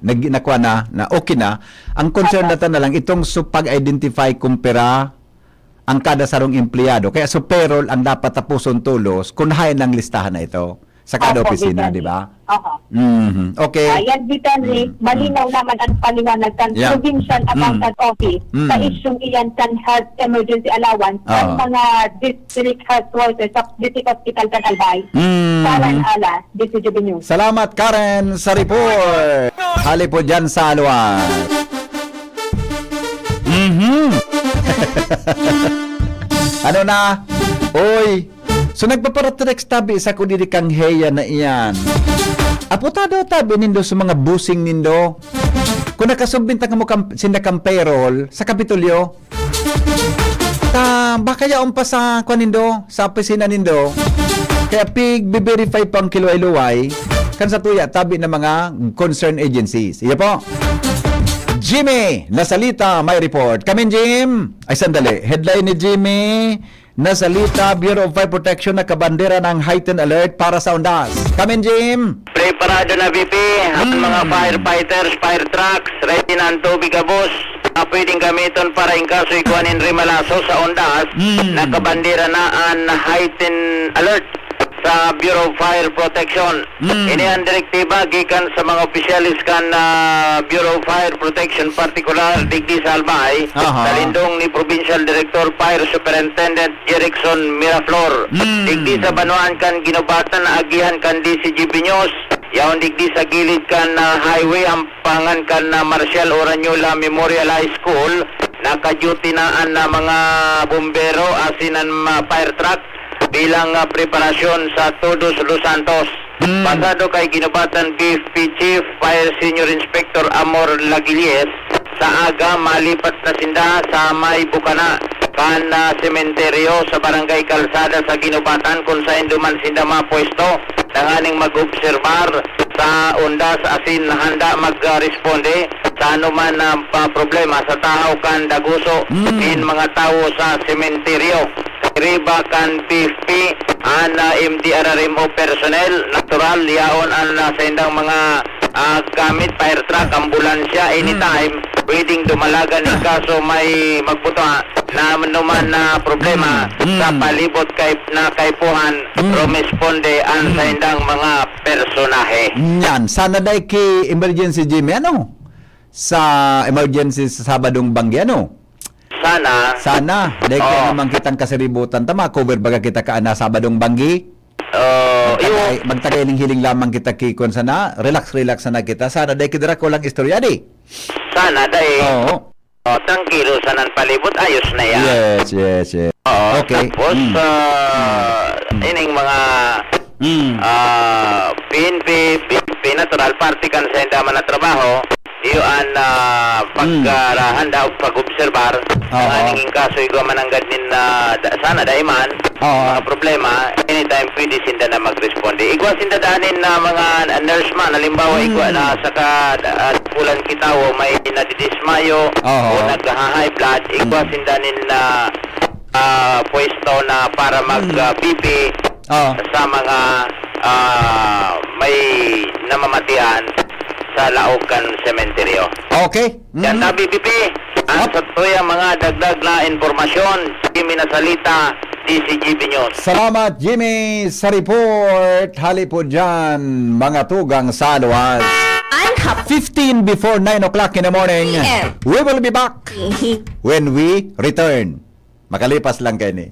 [SPEAKER 2] nakuha na okay na. Ang concern natin na lang, itong pag-identify kung pera ang kada sarong empleyado. Kaya so payroll ang dapat tapuson tulos kung hain ng listahan na ito sa kada opisina, di ba? Okay.
[SPEAKER 5] Ayan, Henry, malinaw naman ang paliwanag ng Provincial Accountant Office sa isyong iyan kan health emergency allowance ng mga district health workers sa district hospital kan Albay. Karen Ala, DCJB News.
[SPEAKER 2] Salamat, Karen, sa report. Hali po dyan sa aluan. Ano na? Oy, So nagpaparatrex tabi sa kudiri kang heya na iyan. Aputado tabi nindo sa mga busing nindo. Kung nakasumbinta ka mo sinda kang payroll sa Kapitolyo, baka yaon pa sa nindo, sa opisina nindo. Kaya be-verify pang kiluay-luway kan sa tuya tabi ng mga concerned agencies. Iya po. Jimmy Nasalita may report. Kamin Jim. Ay sandali. Headline ni Jimmy Nasalita, Bureau of Fire Protection nakabandera ng heightened alert para sa Ondas. Kamin Jim.
[SPEAKER 4] Preparado na BP ang mga firefighters, fire trucks, ready na ang tubig abos na pwedeng gamiton para inkaso ikuanin rimalaso sa Ondas. Nakabandera na ang heightened alert sa Bureau of Fire Protection. Ini ang direktiba gikan sa mga opisyalis kan Bureau of Fire Protection, partikular digdi sa Albay, sa lindong ni Provincial Director Fire Superintendent Jerickson Miraflor. Digdi sa Banuan kan ginubatan na agihan kan DCG Binyos, yaon digdi sa gilid kan highway ampangan kan Marcial Oranyula Memorial High School, naka-duty naan na mga bumbero asinan fire truck bilang preparasyon sa Todos Los Santos. Pasado kay ginubatan BFP Chief Fire Senior Inspector Amor Lagilies, sa aga malipat na sinda sa may bukana kan sementeryo sa barangay Kalsada sa ginubatan kung sa induman sinda mapwesto nanganing mag-obserbar sa Ondas asin handa mag-responde sa anuman na problema sa tahaw kan daguso in mga tao sa sementeryo. Riba kan PFP an MDRRMO personnel natural yaon an sa indang mga gamit fire truck, ambulansya anytime pwedeng dumalagan ng kaso may magbuta na naman na problema sa palibot kay kaypuhan rumesponde an sa indang mga personahe.
[SPEAKER 2] Yan, sana dahil kay emergency Jimmy, sa emergency sa Sabadong Banggi, Sana, dahil kaya naman kitang kasiributan, cover baga kita ka na Sabadong Banggi. Magtagay ng hiling lamang kita kikon sana, relax na kita. Sana dahil kidra ko lang istorya di.
[SPEAKER 4] Sana dahil tranquilo sanang palibot, ayos na yan.
[SPEAKER 2] Yes. Okay.
[SPEAKER 4] Tapos, ining mga PNP Natural Party kan sa indaman na trabaho, iyon pagkahanda o pag-observar ang aningin kaso igwa mananggad din na sana daiman mga problema, anytime pwede sinda na mag-responde. Igwa sinda danin na mga nurse man, halimbawa igwa na saka pulan kitawo may nadidismayo o nag-high blood, igwa sinda nin na pwesto na para mag-BP sa mga may namamatian sa Laocan Cementerio.
[SPEAKER 2] Okay.
[SPEAKER 4] Yan na BBP. Ang sa tuya mga dagdag na informasyon, Jimmy Nasalita, DCG Binyos.
[SPEAKER 2] Salamat Jimmy sa report. Hali po dyan mga tugang sa luwas. 15 before 9 o'clock in the morning. We will be back when we return. Makalipas lang kayo ni.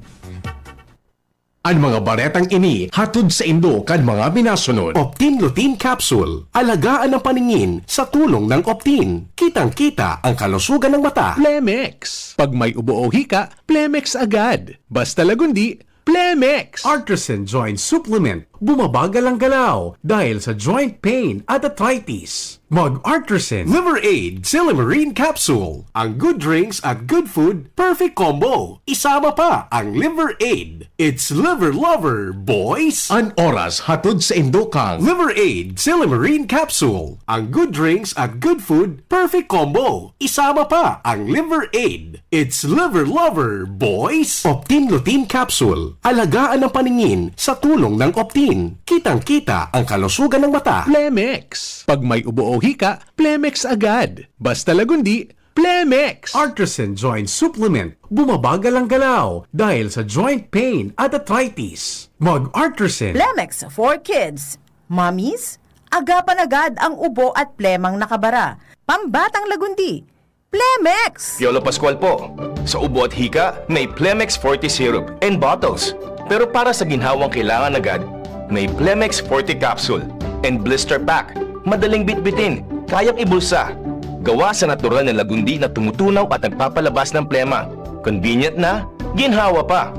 [SPEAKER 1] Ang mga baretang ini hatod sa Indo kan mga binasunod.
[SPEAKER 8] Optin Lutein Capsule. Alagaan ang paningin sa tulong ng Optin. Kitang-kita ang kalusugan ng mata.
[SPEAKER 9] Plemex. Pag may ubo o hika, Plemex agad. Basta lagundi, Plemex.
[SPEAKER 8] Artisan Joint Supplement. Bumabagal ang galaw dahil sa joint pain at arthritis. Mag-Artisan Liver Aid Silimarine Capsule. Ang good drinks at good food, perfect combo. Isama pa ang Liver Aid. It's liver lover, boys!
[SPEAKER 1] An oras hatod sa Indo kang
[SPEAKER 8] Liver Aid Silimarine Capsule. Ang good drinks at good food, perfect combo. Isama pa ang Liver Aid. It's liver lover, boys! Optin Lutein Capsule. Alagaan ang paningin sa tulong ng Optin. Kitang-kita ang kalusugan ng mata.
[SPEAKER 9] Plemex. Pag may ubo o hika, Plemex agad. Basta lagundi, Plemex.
[SPEAKER 8] Artisan Joint Supplement. Bumabagal ang galaw dahil sa joint pain at arthritis. Mag-Artisan
[SPEAKER 10] Plemex for kids. Mommies, agapan agad ang ubo at plemang nakabara. Pambatang lagundi, Plemex.
[SPEAKER 11] Piolo Pascual po. Sa ubo at hika, may Plemex Forte Syrup and bottles. Pero para sa ginhawang kailangan agad, may Plemex Forte Capsule and Blister Pack. Madaling bitbitin, kayang ibulsa. Gawa sa natural na lagundi na tumutunaw at nagpapalabas ng plema. Convenient na, ginhawa pa.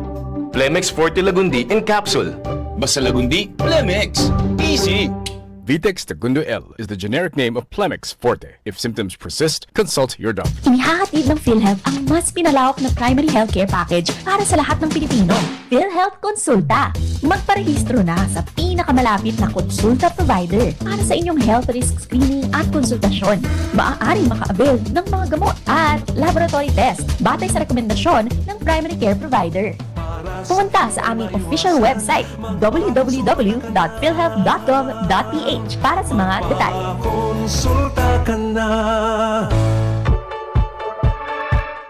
[SPEAKER 11] Plemex Forte Lagundi in capsule. Basta Lagundi, Plemex. Easy!
[SPEAKER 8] Vitex Segundo L is the generic name of Plemex Forte. If symptoms persist, consult your doctor.
[SPEAKER 12] Inihahatid ng PhilHealth ang mas pinalawak na primary healthcare package para sa lahat ng Pilipino. PhilHealth Konsulta. Magparehistro na sa pinakamalapit na konsulta provider para sa inyong health risk screening at konsultasyon. Maaaring maka-avail ng mga gamot at laboratory test batay sa rekomendasyon ng primary care provider. Pumunta sa aming official website www.philhealth.gov.ph para sa mga detalye.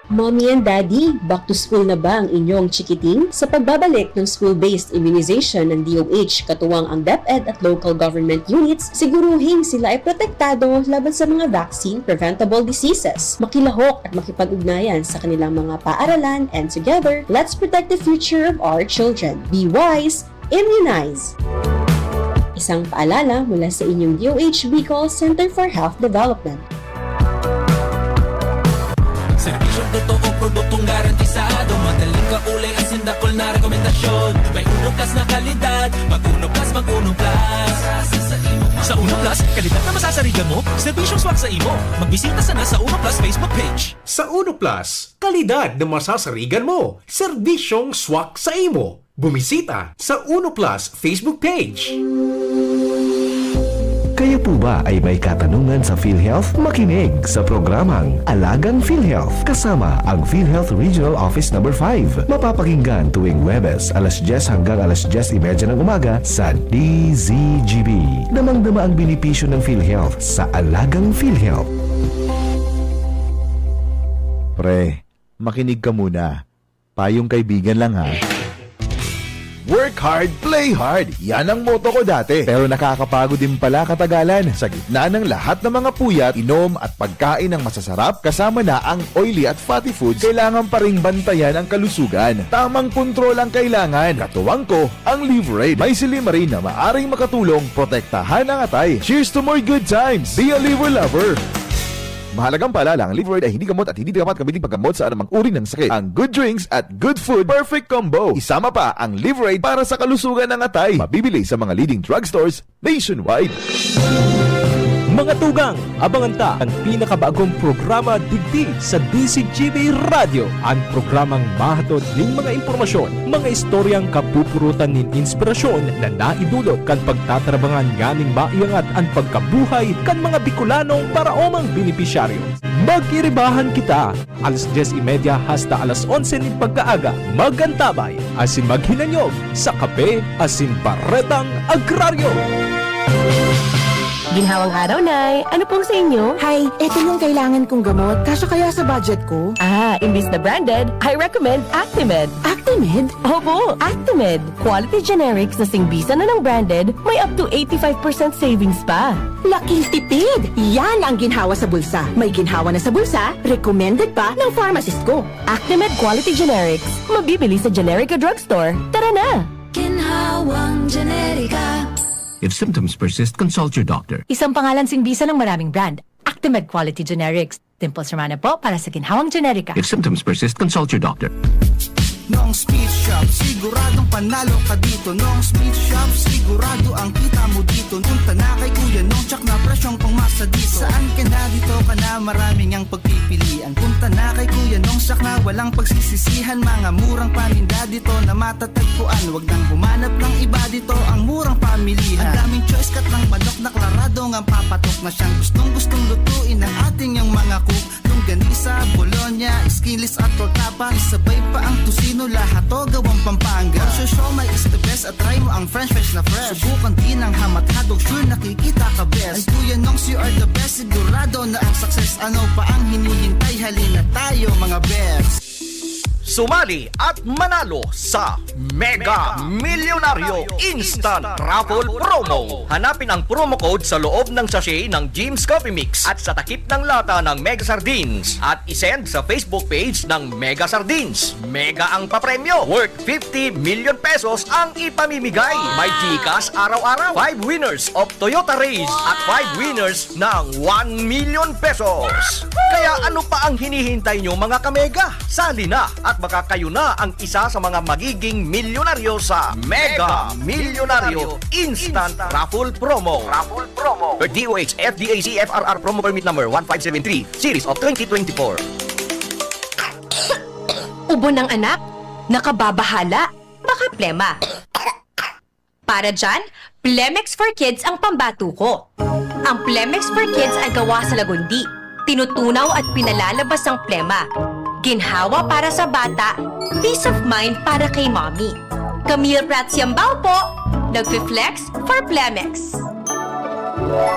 [SPEAKER 13] Mommy and Daddy, back to school na ba ang inyong chikiting? Sa pagbabalik ng school-based immunization ng DOH, katuwang ang DepEd at local government units, siguruhin sila ay protektado laban sa mga vaccine-preventable diseases. Makilahok at makipag-ugnayan sa kanilang mga paaralan, and together, let's protect the future of our children. Be wise, immunize! Isang paalala mula sa inyong DOH Bicol Center for Health Development.
[SPEAKER 3] Serbisyong totoo, produktong garantisado. Madaling kaulay ang sindakol na rekomendasyon. May Uno Plus na kalidad. Mag-Uno Plus, mag-Uno Plus. Sa Uno Plus, kalidad na masasarigan mo. Serbisyong swak sa imo. Magbisita sana sa Uno Plus Facebook page.
[SPEAKER 8] Sa Uno Plus, kalidad na masasarigan mo. Serbisyong swak sa imo. Bumisita sa Uno Plus Facebook page.
[SPEAKER 1] Kayo po ba ay may katanungan sa PhilHealth? Makinig sa programang Alagang PhilHealth kasama ang PhilHealth Regional Office No. 5. Mapapakinggan tuwing Huwebes alas 10 hanggang alas 10:30 ng umaga sa DZGB. Damang-dama ang benepisyo ng PhilHealth sa Alagang PhilHealth.
[SPEAKER 14] Pre, makinig ka muna. Payong kaibigan lang ha. Work hard, play hard. Yan ang motto ko dati. Pero nakakapagod din pala katagalan. Sa gitna ng lahat ng mga puyat, inom at pagkain ng masasarap, kasama na ang oily at fatty foods, kailangan pa ring bantayan ang kalusugan. Tamang kontrol ang kailangan. Katuwang ko, ang Liverade. May Silimarin na maaring makatulong protektahan ang atay. Cheers to more good times. Be a liver lover. Mahalagang paalala, ang Liverade ay hindi gamot at hindi dapat gamitin paggamot sa anumang uri ng sakit. Ang good drinks at good food, perfect combo. Isama pa ang Liverade para sa kalusugan ng atay. Mabibili sa mga leading drugstores nationwide.
[SPEAKER 3] Mga tugang, abangan ta ang pinakabagong programa digdig sa DCGB Radio. Ang programang mahatod ning mga impormasyon, mga istoryang kapupurutan nin inspirasyon na naidulot kan pagtatrabangan ganing maiangat ang pagkabuhay kan mga Bicolanong para omang benepisyaryo. Magkiribahan kita, alas 10:30 hasta alas 11 nin pagkaaga. Magantabay, asin maghinanyog sa kape, asin baretang agraryo.
[SPEAKER 12] Ginhawang araw, Nay. Ano pong sa inyo?
[SPEAKER 10] Hi, eto yung kailangan kong gamot. Kasya kaya sa budget ko?
[SPEAKER 12] Imbis na branded, I recommend Actimed.
[SPEAKER 10] Actimed?
[SPEAKER 12] Opo, Actimed. Quality generics na singbisa na ng branded, may up to 85% savings pa.
[SPEAKER 10] Laking tipid! Yan ang ginhawa sa bulsa. May ginhawa na sa bulsa, recommended pa ng pharmacist ko.
[SPEAKER 12] Actimed Quality Generics. Mabibili sa Generica Drugstore. Tara na!
[SPEAKER 15] Ginhawang Generica.
[SPEAKER 3] If symptoms persist, consult your doctor.
[SPEAKER 12] Isang pangalan singbisa ng maraming brand. Actimed Quality Generics. Dimples Romana po para sa Ginhawang Generica.
[SPEAKER 3] If symptoms persist, consult your doctor.
[SPEAKER 16] Noong Speed Shop, siguradong panalo ka dito. Noong Speed Shop, sigurado ang kita mo dito. Punta na kay Kuya Nong, tsak na presyong pangmasa dito. Saan ka na dito ka na, maraming ang pagpipilian. Punta na kay Kuya Nong, tsak na walang pagsisisihan. Mga murang paninda dito na matatagpuan. Huwag nang humanap ng iba dito, ang murang pamilihan. Ang daming choice, kat ng manok na klaradong ang papatok na siyang gustong lutuin ng ating yung mga cook. Longganisa, Bologna, Skilis at tortapa. Isabay pa ang tusino, lahat to gawang Pampanga. Ang siomai is the best at try mo ang French fries na fresh. Subukan din ang hamat-hadog, sure nakikita ka best. Ay Kuya Nongs, you are the best, sigurado na ang success. Ano pa ang hinihintay, halina tayo mga best.
[SPEAKER 17] Sumali at manalo sa Mega Milyonaryo Instant Raffle Promo. Hanapin ang promo code sa loob ng sachet ng Jim's Coffee Mix at sa takip ng lata ng Mega Sardines at isend sa Facebook page ng Mega Sardines. Mega ang papremyo. Worth 50 million pesos ang ipamimigay. May Gcash araw-araw. 5 winners of Toyota Race at 5 winners ng 1 million pesos. Kaya ano pa ang hinihintay nyo mga kamega? Sali na at at baka kayo na ang isa sa mga magiging milyonaryo sa Mega Milyonaryo Instant Raffle Promo. Per DOH FDAC FRR Promo Permit Number 1573 Series of 2024.
[SPEAKER 12] Ubo ng anak? Nakababahala? Baka plema. Para dyan, Plemex for Kids ang pambato ko. Ang Plemex for Kids ay gawa sa lagundi. Tinutunaw at pinalalabas ang plema. Ginhawa para sa bata, peace of mind para kay mommy. Camille Pratsiambao po, nagfi-flex for Plemex.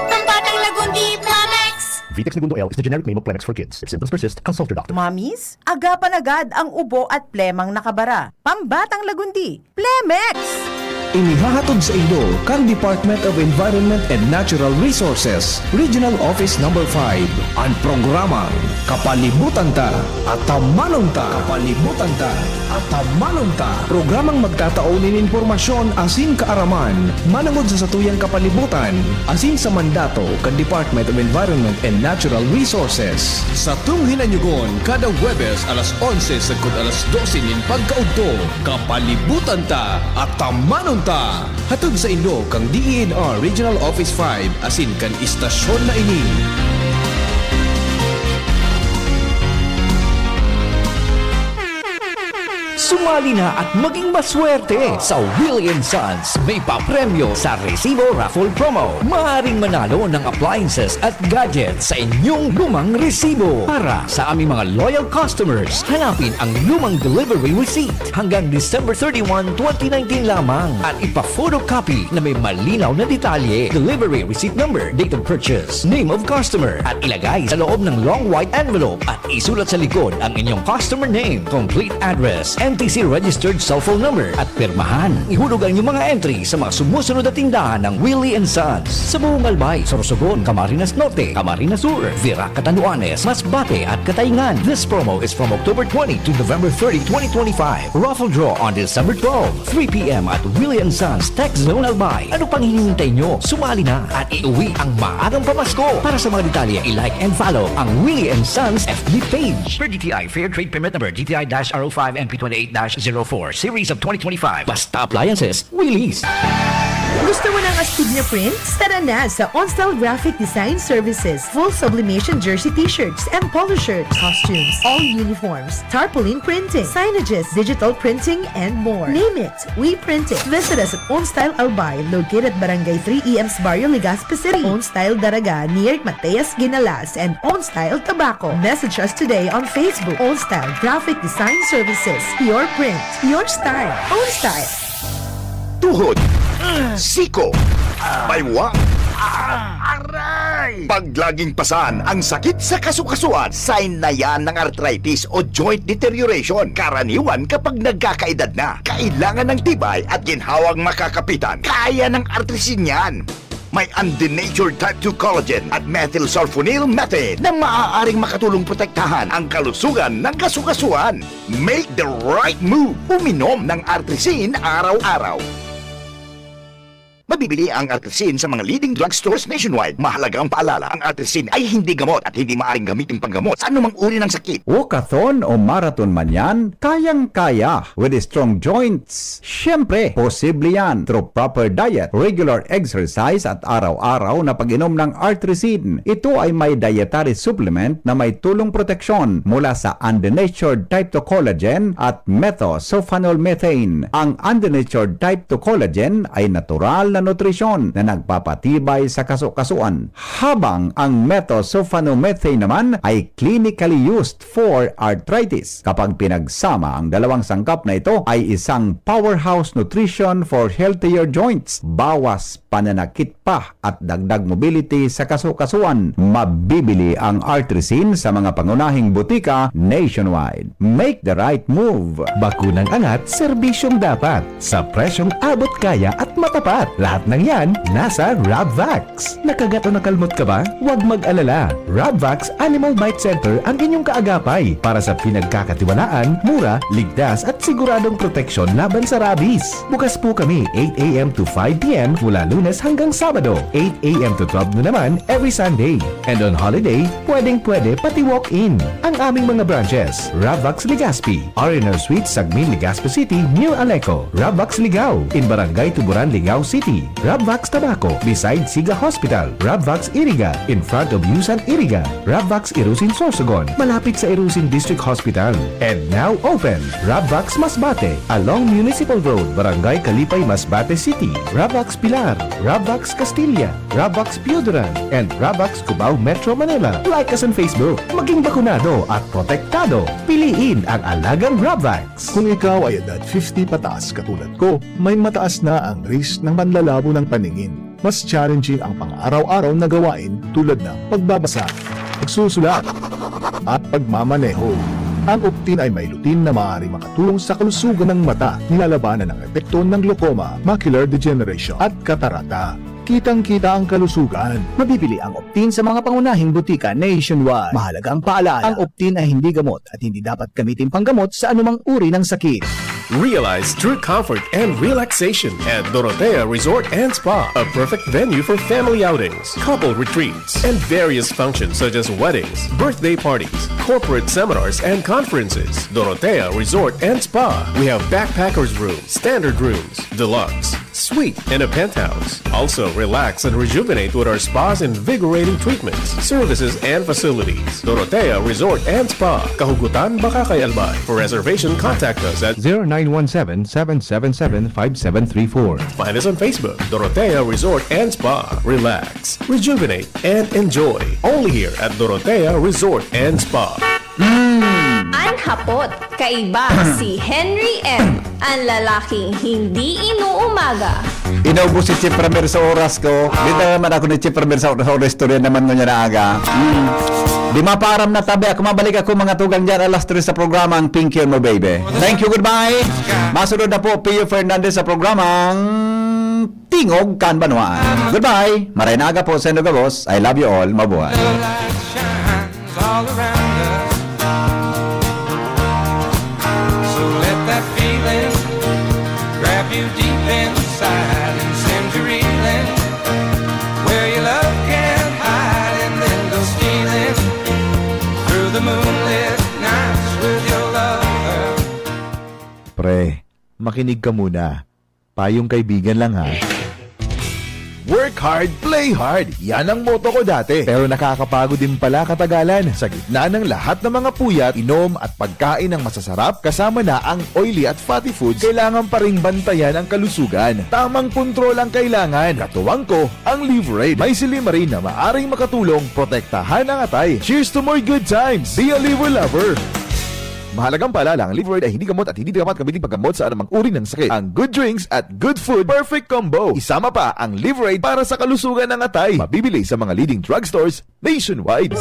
[SPEAKER 12] Pambatang lagundi, Plemex!
[SPEAKER 1] Vitex Segundo L is the generic name of Plemex for kids. If symptoms persist, consult your doctor.
[SPEAKER 10] Mommies, agapan agad ang ubo at plemang nakabara. Pambatang lagundi, Plemex!
[SPEAKER 1] Inihahatod sa inyo kang Department of Environment and Natural Resources, Regional Office Number 5, ang programang Kapalibutan Ta at Tamanong Ta. Kapalibutan Ta at Tamanong Ta. Programang magtataunin informasyon asin kaaraman, manangod sa satuyang kapalibutan, asin sa mandato kan Department of Environment and Natural Resources. Sa tunghinanyugon, kada Webes alas 11 sagkod alas 12 nin pagkaudto, Kapalibutan Ta at Tamanong Ta. Hatod sa inyo kang DENR Regional Office 5 asin kan istasyon na ini.
[SPEAKER 3] Sumali na at maging maswerte sa Willie & Sons. May papremyo sa Resibo Raffle Promo. Maaaring manalo ng appliances at gadgets sa inyong lumang resibo. Para sa aming mga loyal customers, hanapin ang lumang delivery receipt hanggang December 31, 2019 lamang at ipa-photocopy na may malinaw na detalye, delivery receipt number, date of purchase, name of customer at ilagay sa loob ng long white envelope at isulat sa likod ang inyong customer name, complete address, NTC registered cell phone number at pirmahan. Ihulog ang inyong mga entry sa mga sumusunod na tindahan ng Willie & Sons sa buong Albay, Sorsogon, Camarines Norte, Camarines Sur, Vira, Catanduanes, Masbate at Katayngan. This promo is from October 20 to November 30, 2025. Raffle draw on December 12, 3 p.m. at Willie & Sons Tech Zone Albay. Ano pang hinihintay nyo? Sumali na at iuwi ang maagang pamasko. Para sa mga detalye, i-like and follow ang Willie & Sons FB page. Per DTI Fair Trade Permit Number DTI-R05 NP28-04 Series of 2025. Basta Appliances, Willie's.
[SPEAKER 10] Gusto mo ng astig na prints? Tara na sa OnStyle Graphic Design Services. Full sublimation jersey t-shirts and polo shirts, costumes, all uniforms, tarpaulin printing, signages, digital printing, and more. Name it, we print it. Visit us at OnStyle Albay, located at Barangay 3 EMS Barrio Legazpi City. OnStyle Daraga near Mateas Ginalas and OnStyle Tobacco. Message us today on Facebook. OnStyle Graphic Design Services. Your print, your style. OnStyle.
[SPEAKER 18] Tuhod, siko, baywa, aray! Pag laging pasan ang sakit sa kasukasuan, sign na yan ng arthritis o joint deterioration. Karaniwan kapag nagkakaedad na, kailangan ng tibay at ginhawang makakapitan. Kaya ng artrisin yan. May undenatured type 2 collagen at methylsulfonyl methane na maaaring makatulong protektahan ang kalusugan ng kasukasuan. Make the right move. Uminom ng artrisin araw-araw. Mabibili ang artrisin sa mga leading drugstores nationwide. Mahalagang paalala, ang artrisin ay hindi gamot at hindi maaaring gamitin panggamot sa anumang uri ng sakit.
[SPEAKER 2] Walkathon o marathon man yan, kayang-kaya with strong joints. Siyempre, posible yan through proper diet, regular exercise at araw-araw na pag-inom ng artrisin. Ito ay may dietary supplement na may tulong proteksyon mula sa undenatured type 2 collagen at methylsulfonylmethane. Ang undenatured type 2 collagen ay natural na nutrisyon na nagpapatibay sa kasukasuan, habang ang methylsulfonylmethane naman ay clinically used for arthritis. Kapag pinagsama ang dalawang sangkap na ito ay isang powerhouse nutrition for healthier joints, bawas pananakit pa at dagdag mobility sa kasukasuan. Mabibili ang artrisin sa mga pangunahing butika nationwide. Make the right move.
[SPEAKER 1] Bakunang angat, serbisyong dapat. Sa presyong abot kaya at matapat. Lahat ng yan, nasa Rabvax. Nakagat o nakalmot ka ba? Huwag mag-alala. Rabvax Animal Bite Center ang inyong kaagapay para sa pinagkakatiwalaan, mura, ligtas at siguradong proteksyon laban sa rabies. Bukas po kami 8 a.m. to 5 p.m. mula Lunes hanggang Sabado, 8 a.m. to 12 noon naman every Sunday. And on holiday, pwedeng-pwede pati walk-in. Ang aming mga branches, Rabvax Legazpi, R&R Suite, Sagmin, Legazpi City, near Aleco. Rabvax Ligao, in Barangay Tuburan, Ligao City. Rabvax Tabaco, beside Siga Hospital. Rabvax Iriga, in front of Yusan Iriga. Rabvax Irusin Sorsogon, malapit sa Irusin District Hospital. And now open, Rabvax Masbate, along Municipal Road, Barangay Kalipay, Masbate City. Rabvax Pilar, Rabvax Castilla, Rabvax Pioduran, and Rabvax Cubao, Metro Manila. Like us on Facebook, maging bakunado at protektado. Piliin ang alagang Rabvax.
[SPEAKER 14] Kung ikaw ay edad 50 pataas katulad ko, may mataas na ang risk ng panlalabo ng paningin. Mas challenging ang pang-araw-araw na gawain tulad ng pagbabasa, pagsusulat, at pagmamaneho. Ang Optin ay may lutin na maaari makatulong sa kalusugan ng mata, nilalabanan ng epekto ng glaucoma, macular degeneration at katarata. Kitang-kita ang kalusugan.
[SPEAKER 19] Mabibili ang Optin sa mga pangunahing butika nationwide. Mahalagang paalala, ang Optin ay hindi gamot at hindi dapat gamitin panggamot sa anumang uri ng sakit.
[SPEAKER 8] Realize true comfort and relaxation at Dorotea Resort and Spa, a perfect venue for family outings, couple retreats, and various functions such as weddings, birthday parties, corporate seminars, and conferences. Dorotea Resort and Spa. We have backpackers rooms, standard rooms, deluxe, suite, and a penthouse. Also, relax and rejuvenate with our spa's invigorating treatments, services, and facilities. Dorotea Resort and Spa, Kahugutan, Bakakay, Albay. For reservation, contact us at
[SPEAKER 1] 0917-777-5734.
[SPEAKER 8] Find us on Facebook, Dorotea Resort and Spa. Relax, rejuvenate, and enjoy. Only here at Dorotea Resort and Spa.
[SPEAKER 20] Ang hapot, kaiba si Henry M. Ang lalaking hindi inuumaga.
[SPEAKER 2] Inaubos si Chip Ramir sa oras ko. Di na naman ako ni Chip Ramir sa oras storya naman mo niya na aga. Di maparam na tabi ako. Mabalik ako mga tugang dyan alas 3 sa programang Pinky on Mo Baby. Thank you, goodbye. Masunod na po Pio Fernandez sa programang Tingog Kan Banwaan. Goodbye. Maray na aga po sa Nogabos. I love you all. Mabuhay.
[SPEAKER 16] all around us. So let that feeling grab you deep inside and send you reeling where your love can't hide, and then go stealing through the moonlit nights with your lover.
[SPEAKER 14] Pre, makinig ka muna. Payong kaibigan lang ha. Work hard, play hard. Yan ang motto ko dati. Pero nakakapagod din pala katagalan. Sa gitna ng lahat ng mga puyat, inom at pagkain ng masasarap, kasama na ang oily at fatty foods, kailangan pa ring bantayan ang kalusugan. Tamang kontrol ang kailangan. Katuwang ko, ang Liverade. May silimarin na maaring makatulong protektahan ang atay. Cheers to more good times. Be a liver lover. Mahalagang paalala, ang Liverade ay hindi gamot at hindi dapat gamitin paggamot sa anumang uri ng sakit. Ang good drinks at good food, perfect combo. Isama pa ang Liverade para sa kalusugan ng atay. Mabibili sa mga leading drugstores nationwide.